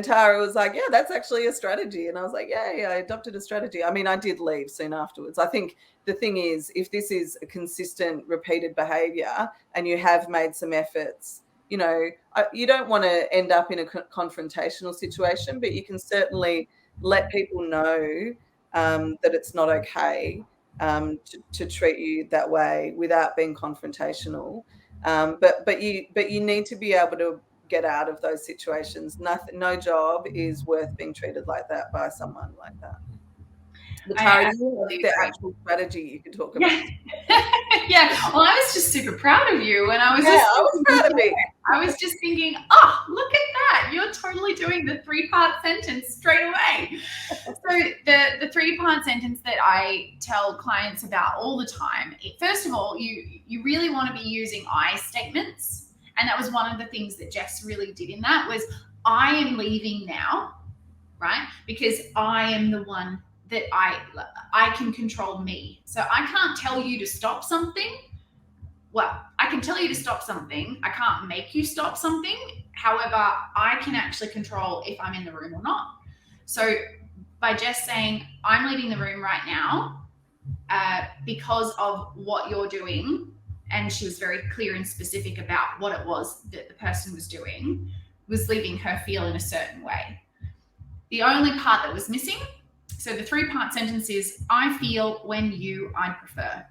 Tara was like, yeah, that's actually a strategy. And I was like, yeah, I adopted a strategy. I mean, I did leave soon afterwards. I think the thing is, if this is a consistent, repeated behavior and you have made some efforts, you don't want to end up in a confrontational situation, but you can certainly let people know that it's not okay to treat you that way without being confrontational. But you need to be able to get out of those situations. No job is worth being treated like that by someone like that. Tara, the actual strategy you could talk about. Yeah. Well, I was just super proud of you, and I was proud of you. I was just thinking, oh, look at that! You're totally doing the 3-part sentence straight away. So the 3-part sentence that I tell clients about all the time. First of all, you really want to be using I statements, and that was one of the things that Jess really did in that was, I am leaving now, right? Because I am the one that I can control me. So I can't tell you to stop something. Well, I can tell you to stop something. I can't make you stop something. However, I can actually control if I'm in the room or not. So by just saying, I'm leaving the room right now because of what you're doing, and she was very clear and specific about what it was that the person was doing, was leaving her feel in a certain way. The only part that was missing, so the 3-part sentence is, I feel when you, I prefer,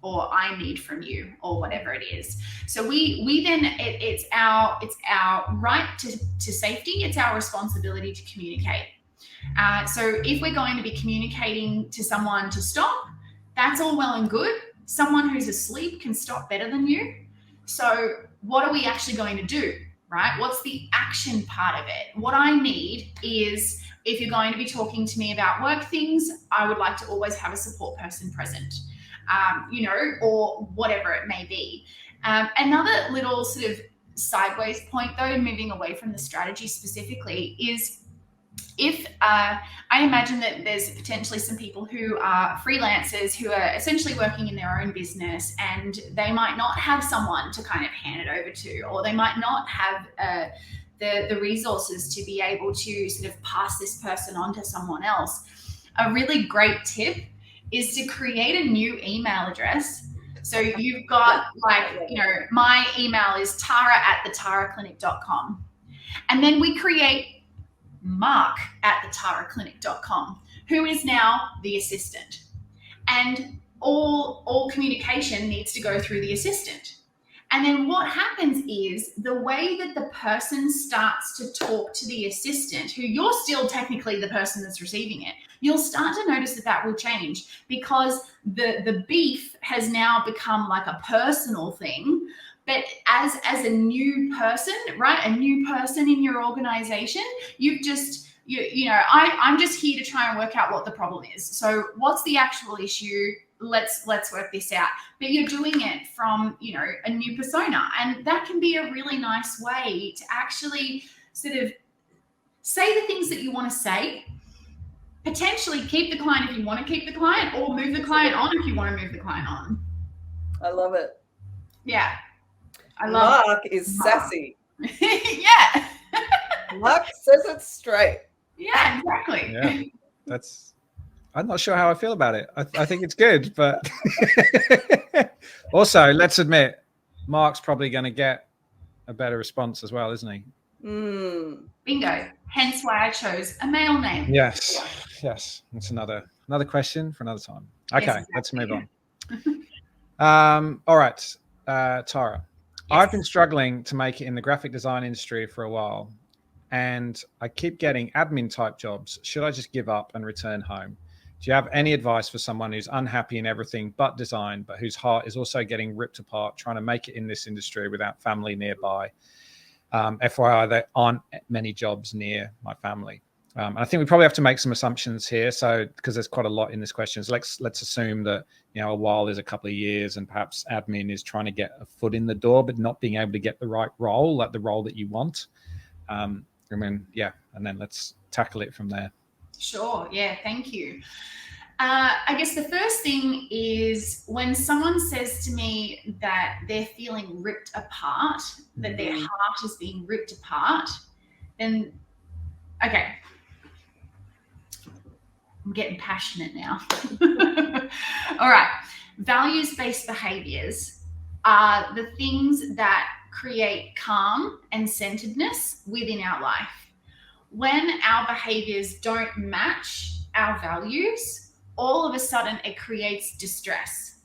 or I need from you, or whatever it is. So we then, it's our right to safety. It's our responsibility to communicate. So if we're going to be communicating to someone to stop, that's all well and good. Someone who's asleep can stop better than you. So what are we actually going to do, right? What's the action part of it? What I need is, if you're going to be talking to me about work things, I would like to always have a support person present, or whatever it may be. Another little sort of sideways point, though, moving away from the strategy specifically, is if I imagine that there's potentially some people who are freelancers who are essentially working in their own business, and they might not have someone to kind of hand it over to, or they might not have the resources to be able to sort of pass this person on to someone else. A really great tip is to create a new email address So you've got my email is tara@thetaraclinic.com. And then we create mark@thetaraclinic.com, who is now the assistant. And all communication needs to go through the assistant. And then what happens is the way that the person starts to talk to the assistant, who you're still technically the person that's receiving it, you'll start to notice that will change, because the beef has now become like a personal thing. But as a new person, right, a new person in your organization, you've just, I'm just here to try and work out what the problem is. So what's the actual issue? Let's work this out. But you're doing it from, a new persona. And that can be a really nice way to actually sort of say the things that you want to say, potentially keep the client if you want to keep the client, or move the client on if you want to move the client on. I love it. Yeah. Mark is sassy. Yeah. Mark says it straight. Yeah, exactly. Yeah, I'm not sure how I feel about it. I think it's good, but also, let's admit, Mark's probably going to get a better response as well, isn't he? Bingo. Hence why I chose a male name. Yes. That's another question for another time. Okay, yes, exactly. Let's move on. All right, Tara. Yes. I've been struggling to make it in the graphic design industry for a while, and I keep getting admin type jobs. Should I just give up and return home? Do you have any advice for someone who's unhappy in everything but design, but whose heart is also getting ripped apart, trying to make it in this industry without family nearby? FYI, there aren't many jobs near my family. And I think we probably have to make some assumptions here. So, because there's quite a lot in this question. So let's assume that, a while is a couple of years, and perhaps admin is trying to get a foot in the door, but not being able to get the right role, like the role that you want. And then let's tackle it from there. Sure. Yeah. Thank you. I guess the first thing is when someone says to me that they're feeling ripped apart, that their heart is being ripped apart, then, okay, I'm getting passionate now. All right. Values-based behaviors are the things that create calm and centeredness within our life. When our behaviors don't match our values, all of a sudden it creates distress.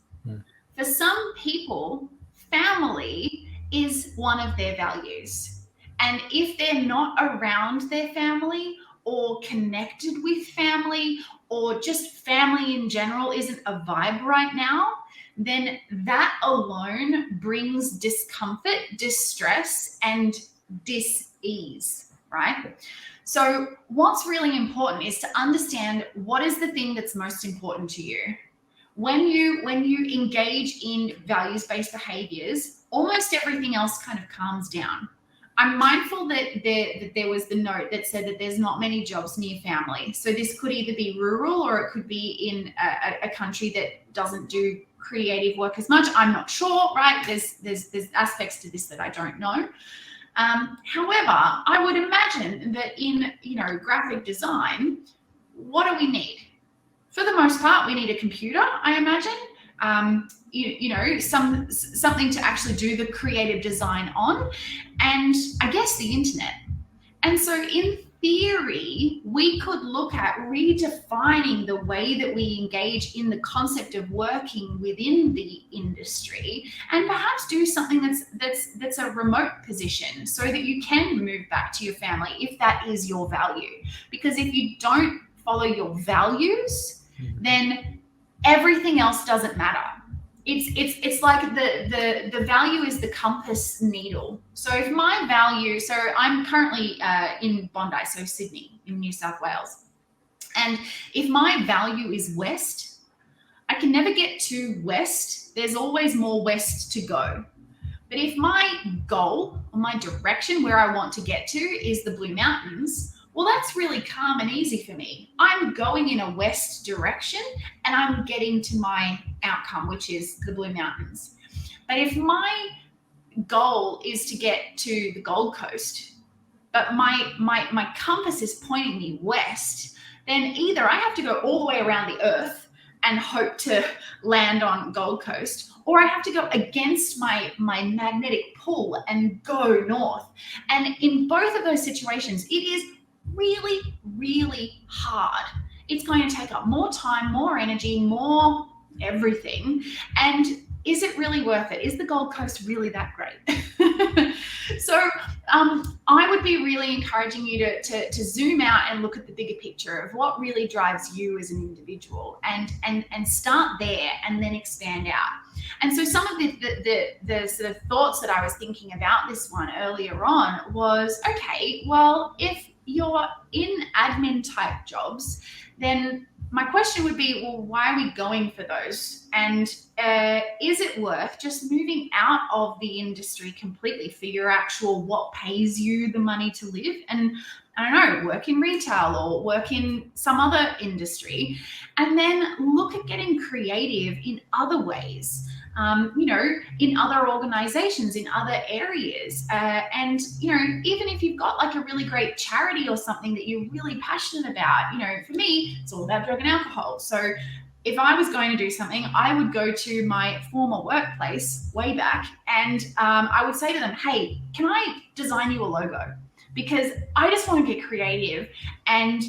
For some people, family is one of their values. And if they're not around their family or connected with family, or just family in general isn't a vibe right now, then that alone brings discomfort, distress, and dis-ease, right? So what's really important is to understand what is the thing that's most important to you. When you engage in values-based behaviors, almost everything else kind of calms down. I'm mindful that there was the note that said that there's not many jobs near family. So this could either be rural or it could be in a country that doesn't do creative work as much. I'm not sure, right? There's aspects to this that I don't know. However, I would imagine that in, graphic design, what do we need? For the most part, we need a computer, I imagine. Something to actually do the creative design on, and I guess the internet. And so in theory, we could look at redefining the way that we engage in the concept of working within the industry, and perhaps do something that's a remote position so that you can move back to your family if that is your value. Because if you don't follow your values, then everything else doesn't matter. It's like the value is the compass needle. So if my value, so I'm currently in Bondi, so Sydney in New South Wales. And if my value is west, I can never get to west. There's always more west to go. But if my goal or my direction where I want to get to is the Blue Mountains, well, that's really calm and easy for me. I'm going in a west direction and I'm getting to my outcome, which is the Blue Mountains. But if my goal is to get to the Gold Coast, but my compass is pointing me west, then either I have to go all the way around the earth and hope to land on Gold Coast, or I have to go against my magnetic pull and go north. And in both of those situations, it is really, really hard. It's going to take up more time, more energy, more everything. And is it really worth it? Is the Gold Coast really that great? So I would be really encouraging you to zoom out and look at the bigger picture of what really drives you as an individual, and start there and then expand out. And so some of the sort of thoughts that I was thinking about this one earlier on was, okay, well, if you're in admin type jobs, then my question would be, well, why are we going for those? And is it worth just moving out of the industry completely for your actual what pays you the money to live? And I don't know, work in retail or work in some other industry, and then look at getting creative in other ways. In other organizations, in other areas. And, even if you've got like a really great charity or something that you're really passionate about, for me, it's all about drug and alcohol. So if I was going to do something, I would go to my former workplace way back, and I would say to them, hey, can I design you a logo? Because I just want to get creative, and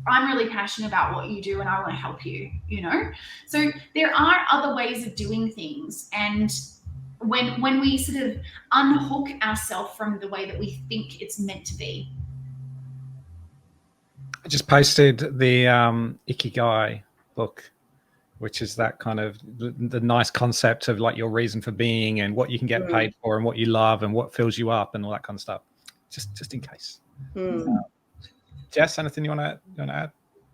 I'm really passionate about what you do and I want to help you, So there are other ways of doing things. And when we sort of unhook ourselves from the way that we think it's meant to be. I just posted the Ikigai book, which is that kind of the nice concept of like your reason for being and what you can get paid for and what you love and what fills you up and all that kind of stuff. Just in case. Jess, anything you want to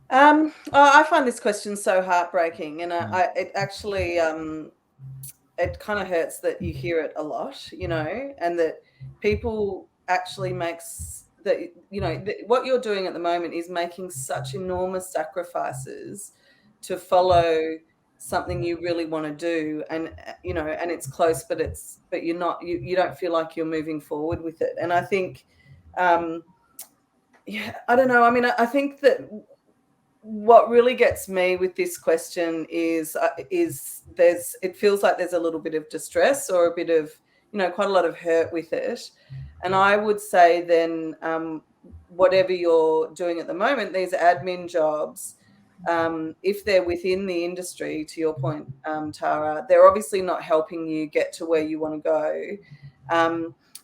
add? I find this question so heartbreaking, and it actually it kind of hurts that you hear it a lot, and that people actually makes that what you're doing at the moment is making such enormous sacrifices to follow something you really want to do, and and it's close, but you're not, you don't feel like you're moving forward with it. And I think I don't know. I mean, I think that what really gets me with this question is it feels like there's a little bit of distress or a bit of, quite a lot of hurt with it. And I would say then, whatever you're doing at the moment, these admin jobs, if they're within the industry, to your point, Tara, they're obviously not helping you get to where you want to go.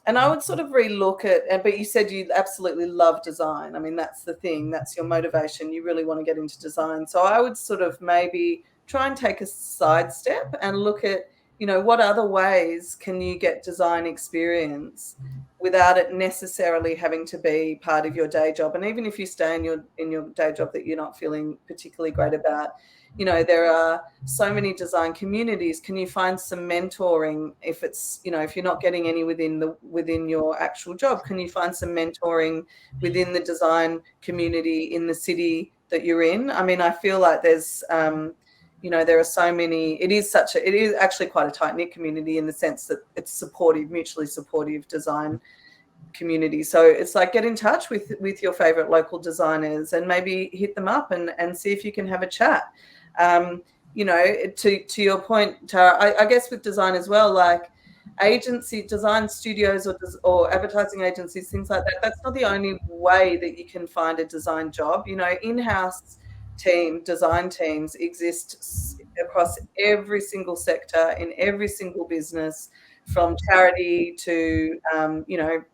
And I would sort of relook at, but you said you absolutely love design. I mean, that's the thing. That's your motivation. You really want to get into design. So I would sort of maybe try and take a sidestep and look at, what other ways can you get design experience without it necessarily having to be part of your day job. And even if you stay in your day job that you're not feeling particularly great about, there are so many design communities. Can you find some mentoring if it's, if you're not getting any within your actual job? Can you find some mentoring within the design community in the city that you're in? I mean, I feel like there's, there are so many. It is actually quite a tight-knit community in the sense that it's supportive, mutually supportive design community. So it's like, get in touch with your favorite local designers and maybe hit them up and see if you can have a chat. To your point, Tara, I guess with design as well, like design studios or advertising agencies, things like that, that's not the only way that you can find a design job. In-house design teams exist across every single sector, in every single business, from charity to,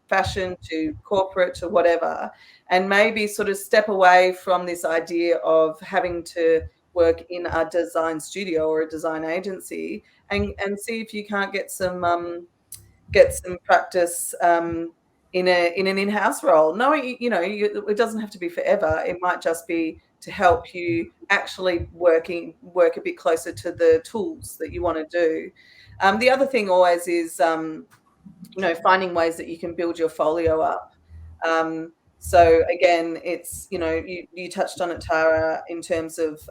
fashion to corporate to whatever, and maybe sort of step away from this idea of having to work in a design studio or a design agency and see if you can't get some practice in an in-house role. Knowing, it doesn't have to be forever. It might just be to help you actually work a bit closer to the tools that you want to do. The other thing always is, finding ways that you can build your folio up. So again, it's, you touched on it, Tara, in terms of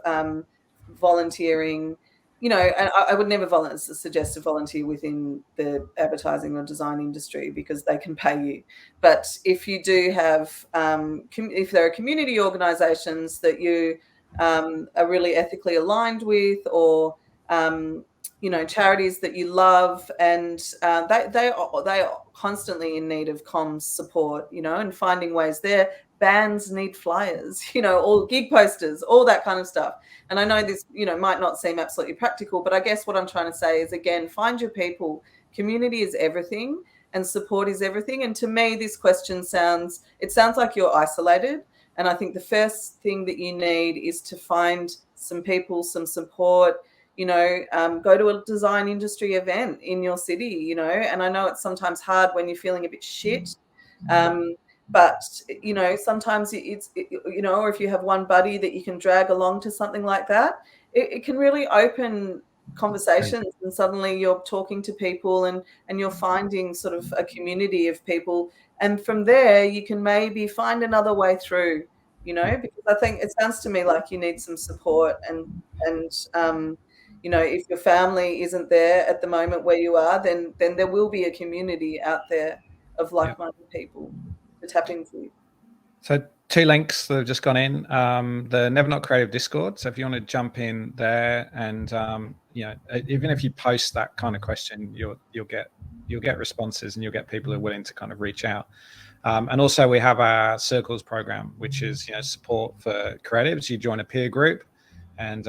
volunteering. And I would never suggest to volunteer within the advertising or design industry because they can pay you. But if you do have, if there are community organisations that you are really ethically aligned with, or charities that you love, and they are constantly in need of comms support, and finding ways there. Bands need flyers, all gig posters, all that kind of stuff. And I know this, might not seem absolutely practical, but I guess what I'm trying to say is, again, find your people. Community is everything, and support is everything. And to me, this question sounds like you're isolated. And I think the first thing that you need is to find some people, some support, go to a design industry event in your city, and I know it's sometimes hard when you're feeling a bit shit. But, sometimes it's or if you have one buddy that you can drag along to something like that, it can really open conversations, and suddenly you're talking to people and you're finding sort of a community of people. And from there, you can maybe find another way through, because I think it sounds to me like you need some support, and if your family isn't there at the moment where you are, then there will be a community out there of like-minded people to tap into. So 2 links that have just gone in. The Never Not Creative Discord. So if you want to jump in there, and even if you post that kind of question, you'll get responses, and you'll get people who are willing to kind of reach out. And also we have our Circles program, which is support for creatives. You join a peer group, and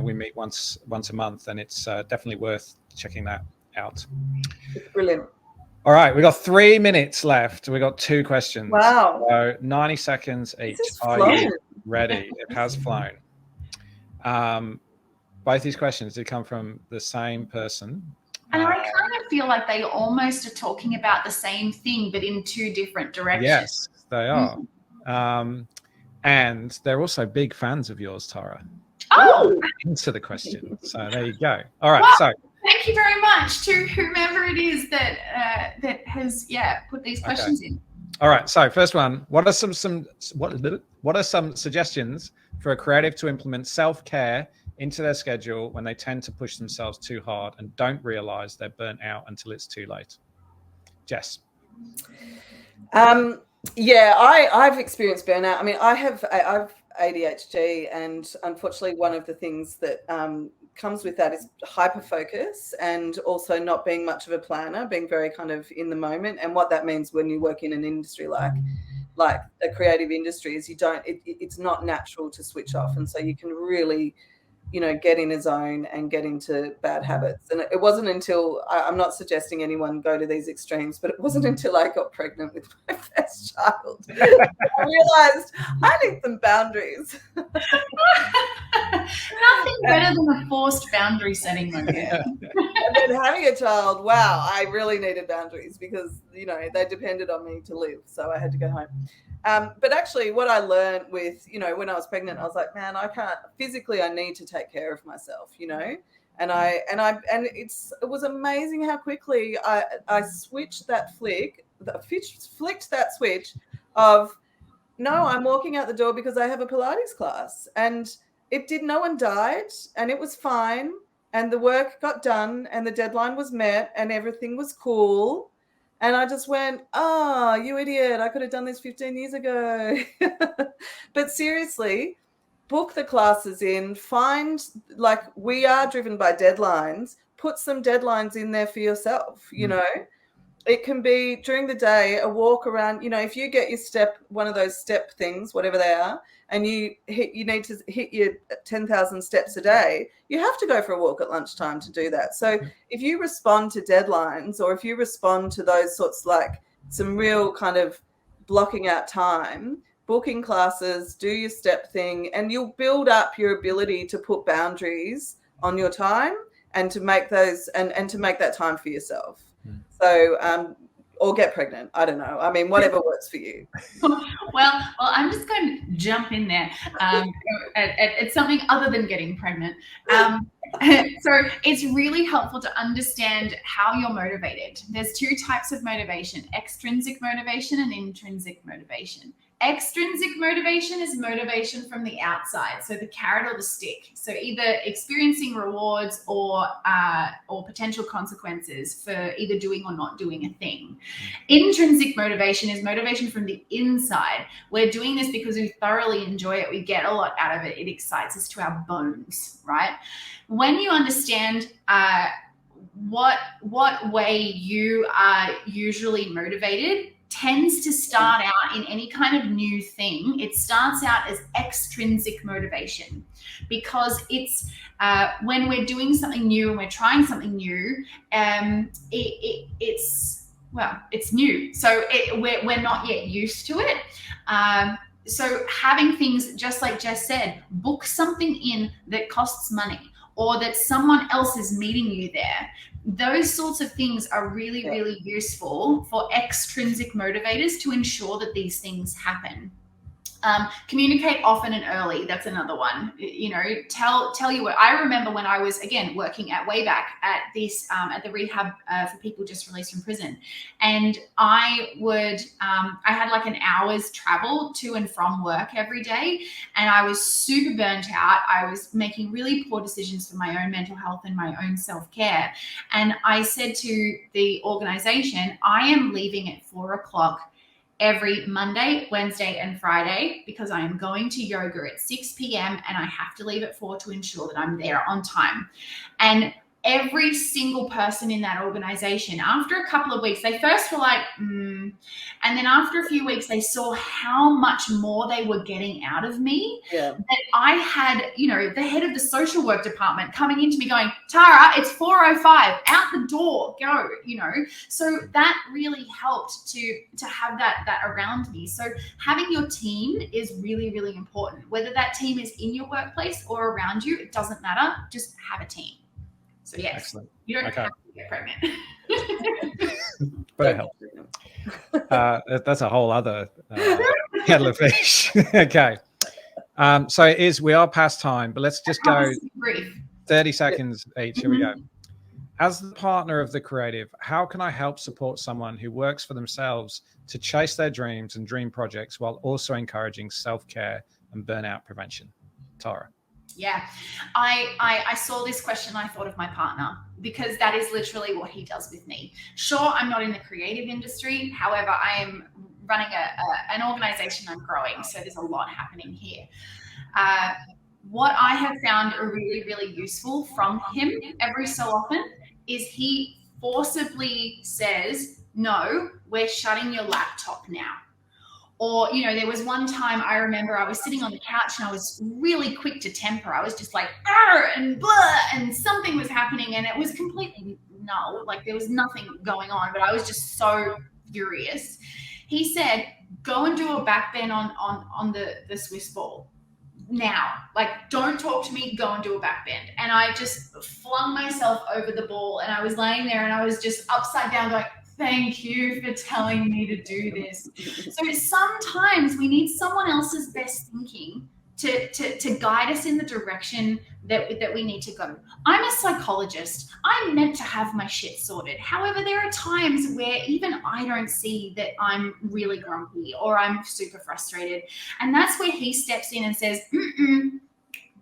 we meet once a month, and it's definitely worth checking that out. It's brilliant. All right, we got 3 minutes left. We got 2 questions. Wow. So 90 seconds each. Are you ready? It has flown. Both these questions did come from the same person. And I kind of feel like they almost are talking about the same thing, but in 2 different directions. Yes, they are. And they're also big fans of yours, Tara. Oh! Into the question. So there you go. All right, well, thank you very much to whomever it is that has put these questions in. All right. So first one, what are some suggestions for a creative to implement self-care into their schedule when they tend to push themselves too hard and don't realize they're burnt out until it's too late? Jess. I've experienced burnout. I mean, I've ADHD, and unfortunately one of the things that comes with that is hyper focus, and also not being much of a planner, being very kind of in the moment. And what that means when you work in an industry like a creative industry is it's not natural to switch off, and so you can really get in a zone and get into bad habits. And it wasn't until, I'm not suggesting anyone go to these extremes, but it wasn't until I got pregnant with my first child I realized I need some boundaries. Nothing better than a forced boundary setting like that. And then having a child, wow, I really needed boundaries, because they depended on me to live, so I had to go home. But actually what I learned with, when I was pregnant, I was like, man, I can't physically, I need to take care of myself, and it was amazing how quickly I switched that flicked that switch of, no, I'm walking out the door because I have a Pilates class, and no one died, and it was fine, and the work got done, and the deadline was met, and everything was cool. And I just went, oh, you idiot, I could have done this 15 years ago. But seriously, book the classes in, we are driven by deadlines, put some deadlines in there for yourself, It can be during the day, a walk around, if you get your one of those step things, whatever they are, and you need to hit your 10,000 steps a day, you have to go for a walk at lunchtime to do that. So if you respond to deadlines, or if you respond to those sorts, like some real kind of blocking out time, booking classes, do your step thing, and you'll build up your ability to put boundaries on your time, and to make those and to make that time for yourself. So, or get pregnant. I don't know. I mean, whatever works for you. Well, I'm just going to jump in there at something other than getting pregnant. So it's really helpful to understand how you're motivated. There's two types of motivation: extrinsic motivation and intrinsic motivation. Extrinsic motivation is motivation from the outside, so the carrot or the stick. So either experiencing rewards or potential consequences for either doing or not doing a thing. Intrinsic motivation is motivation from the inside. We're doing this because we thoroughly enjoy it. We get a lot out of it. It excites us to our bones, right? When you understand what way you are usually motivated, tends to start out in any kind of new thing. It starts out as extrinsic motivation, because it's when we're doing something new and we're trying something new, it's new. So we're not yet used to it. So having things, just like Jess said, book something in that costs money, or that someone else is meeting you there. Those sorts of things are really, really useful for extrinsic motivators to ensure that these things happen. Communicate often and early. That's another one. You know, tell you what. I remember when I was, again, working at Wayback at this at the rehab for people just released from prison, and I had like an hour's travel to and from work every day, and I was super burnt out. I was making really poor decisions for my own mental health and my own self-care. And I said to the organization, I am leaving at 4:00 every Monday, Wednesday, and Friday, because I am going to yoga at 6 p.m. and I have to leave at 4 to ensure that I'm there on time. And every single person in that organization, after a couple of weeks, they first were like, and then after a few weeks, they saw how much more they were getting out of me. Yeah. That I had, you know, the head of the social work department coming into me going, Tara, it's 4:05, out the door, go, you know. So that really helped to have that around me. So having your team is really, really important. Whether that team is in your workplace or around you, it doesn't matter. Just have a team. So yes, Excellent. You don't have to get pregnant. But it helps. That's a whole other kettle of fish. Okay. So we are past time, but let's just go 30 seconds each. Here we go. As the partner of the creative, how can I help support someone who works for themselves to chase their dreams and dream projects while also encouraging self-care and burnout prevention? Tara. Yeah, I saw this question. I thought of my partner, because that is literally what he does with me. Sure, I'm not in the creative industry. However, I am running an organization. I'm growing, so there's a lot happening here. What I have found really, really useful from him every so often is he forcibly says, no, we're shutting your laptop now. Or, you know, there was one time I remember I was sitting on the couch and I was really quick to temper. I was just like, and blah, and something was happening and it was completely null. Like there was nothing going on, but I was just so furious. He said, go and do a back bend on the Swiss ball now. Like, don't talk to me, go and do a back bend. And I just flung myself over the ball and I was laying there and I was just upside down going, thank you for telling me to do this. So sometimes we need someone else's best thinking to guide us in the direction that we need to go. I'm a psychologist. I'm meant to have my shit sorted. However, there are times where even I don't see that I'm really grumpy or I'm super frustrated. And that's where he steps in and says,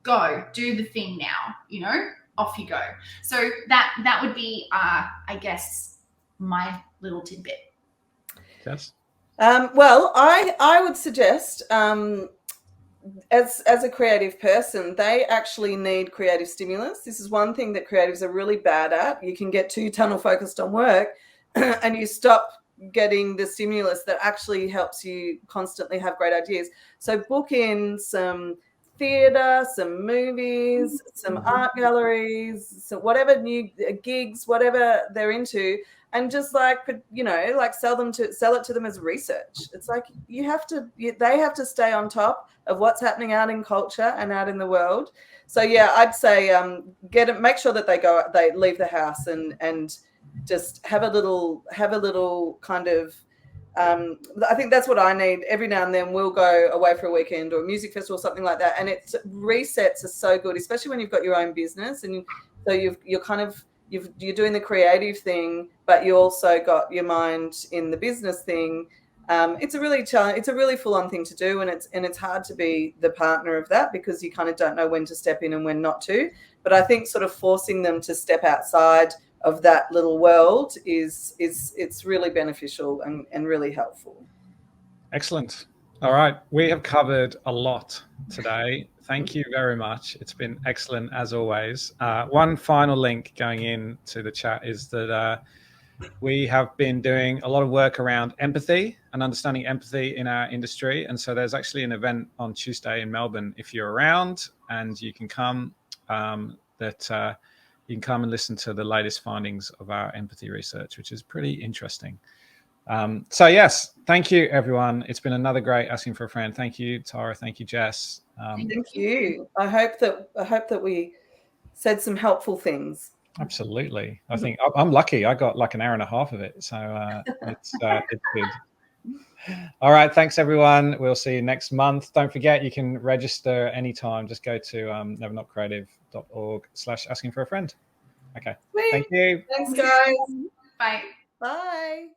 go, do the thing now, you know, off you go. So that would be, I guess, my little tidbit. Yes. Well, I would suggest, as a creative person, they actually need creative stimulus. This is one thing that creatives are really bad at. You can get too tunnel focused on work and you stop getting the stimulus that actually helps you constantly have great ideas. So book in some theatre, some movies, some art galleries, so whatever new gigs, whatever they're into, and just like, you know, like sell it to them as research. It's like they have to stay on top of what's happening out in culture and out in the world. So yeah, I'd say make sure that they leave the house and just have a little kind of. I think that's what I need. Every now and then we'll go away for a weekend or a music festival or something like that. And it resets are so good, especially when you've got your own business and So you're doing the creative thing, but you also got your mind in the business thing. It's a really full-on thing to do, and it's hard to be the partner of that because you kind of don't know when to step in and when not to. But I think sort of forcing them to step outside of that little world is it's really beneficial and really helpful. Excellent. All right, we have covered a lot today. Thank you very much. It's been excellent as always. One final link going into the chat is that we have been doing a lot of work around empathy and understanding empathy in our industry. And so there's actually an event on Tuesday in Melbourne if you're around, and you can come you can come and listen to the latest findings of our empathy research, which is pretty interesting. So yes, thank you everyone. It's been another great Asking for a Friend. Thank you, Tara. Thank you, Jess. Thank you. I hope that we said some helpful things. Absolutely. I think I'm lucky. I got like an hour and a half of it. So it's good. All right. Thanks, everyone. We'll see you next month. Don't forget, you can register anytime. Just go to nevernotcreative.org/asking for a friend. Okay. Sweet. Thank you. Thanks, guys. Bye. Bye.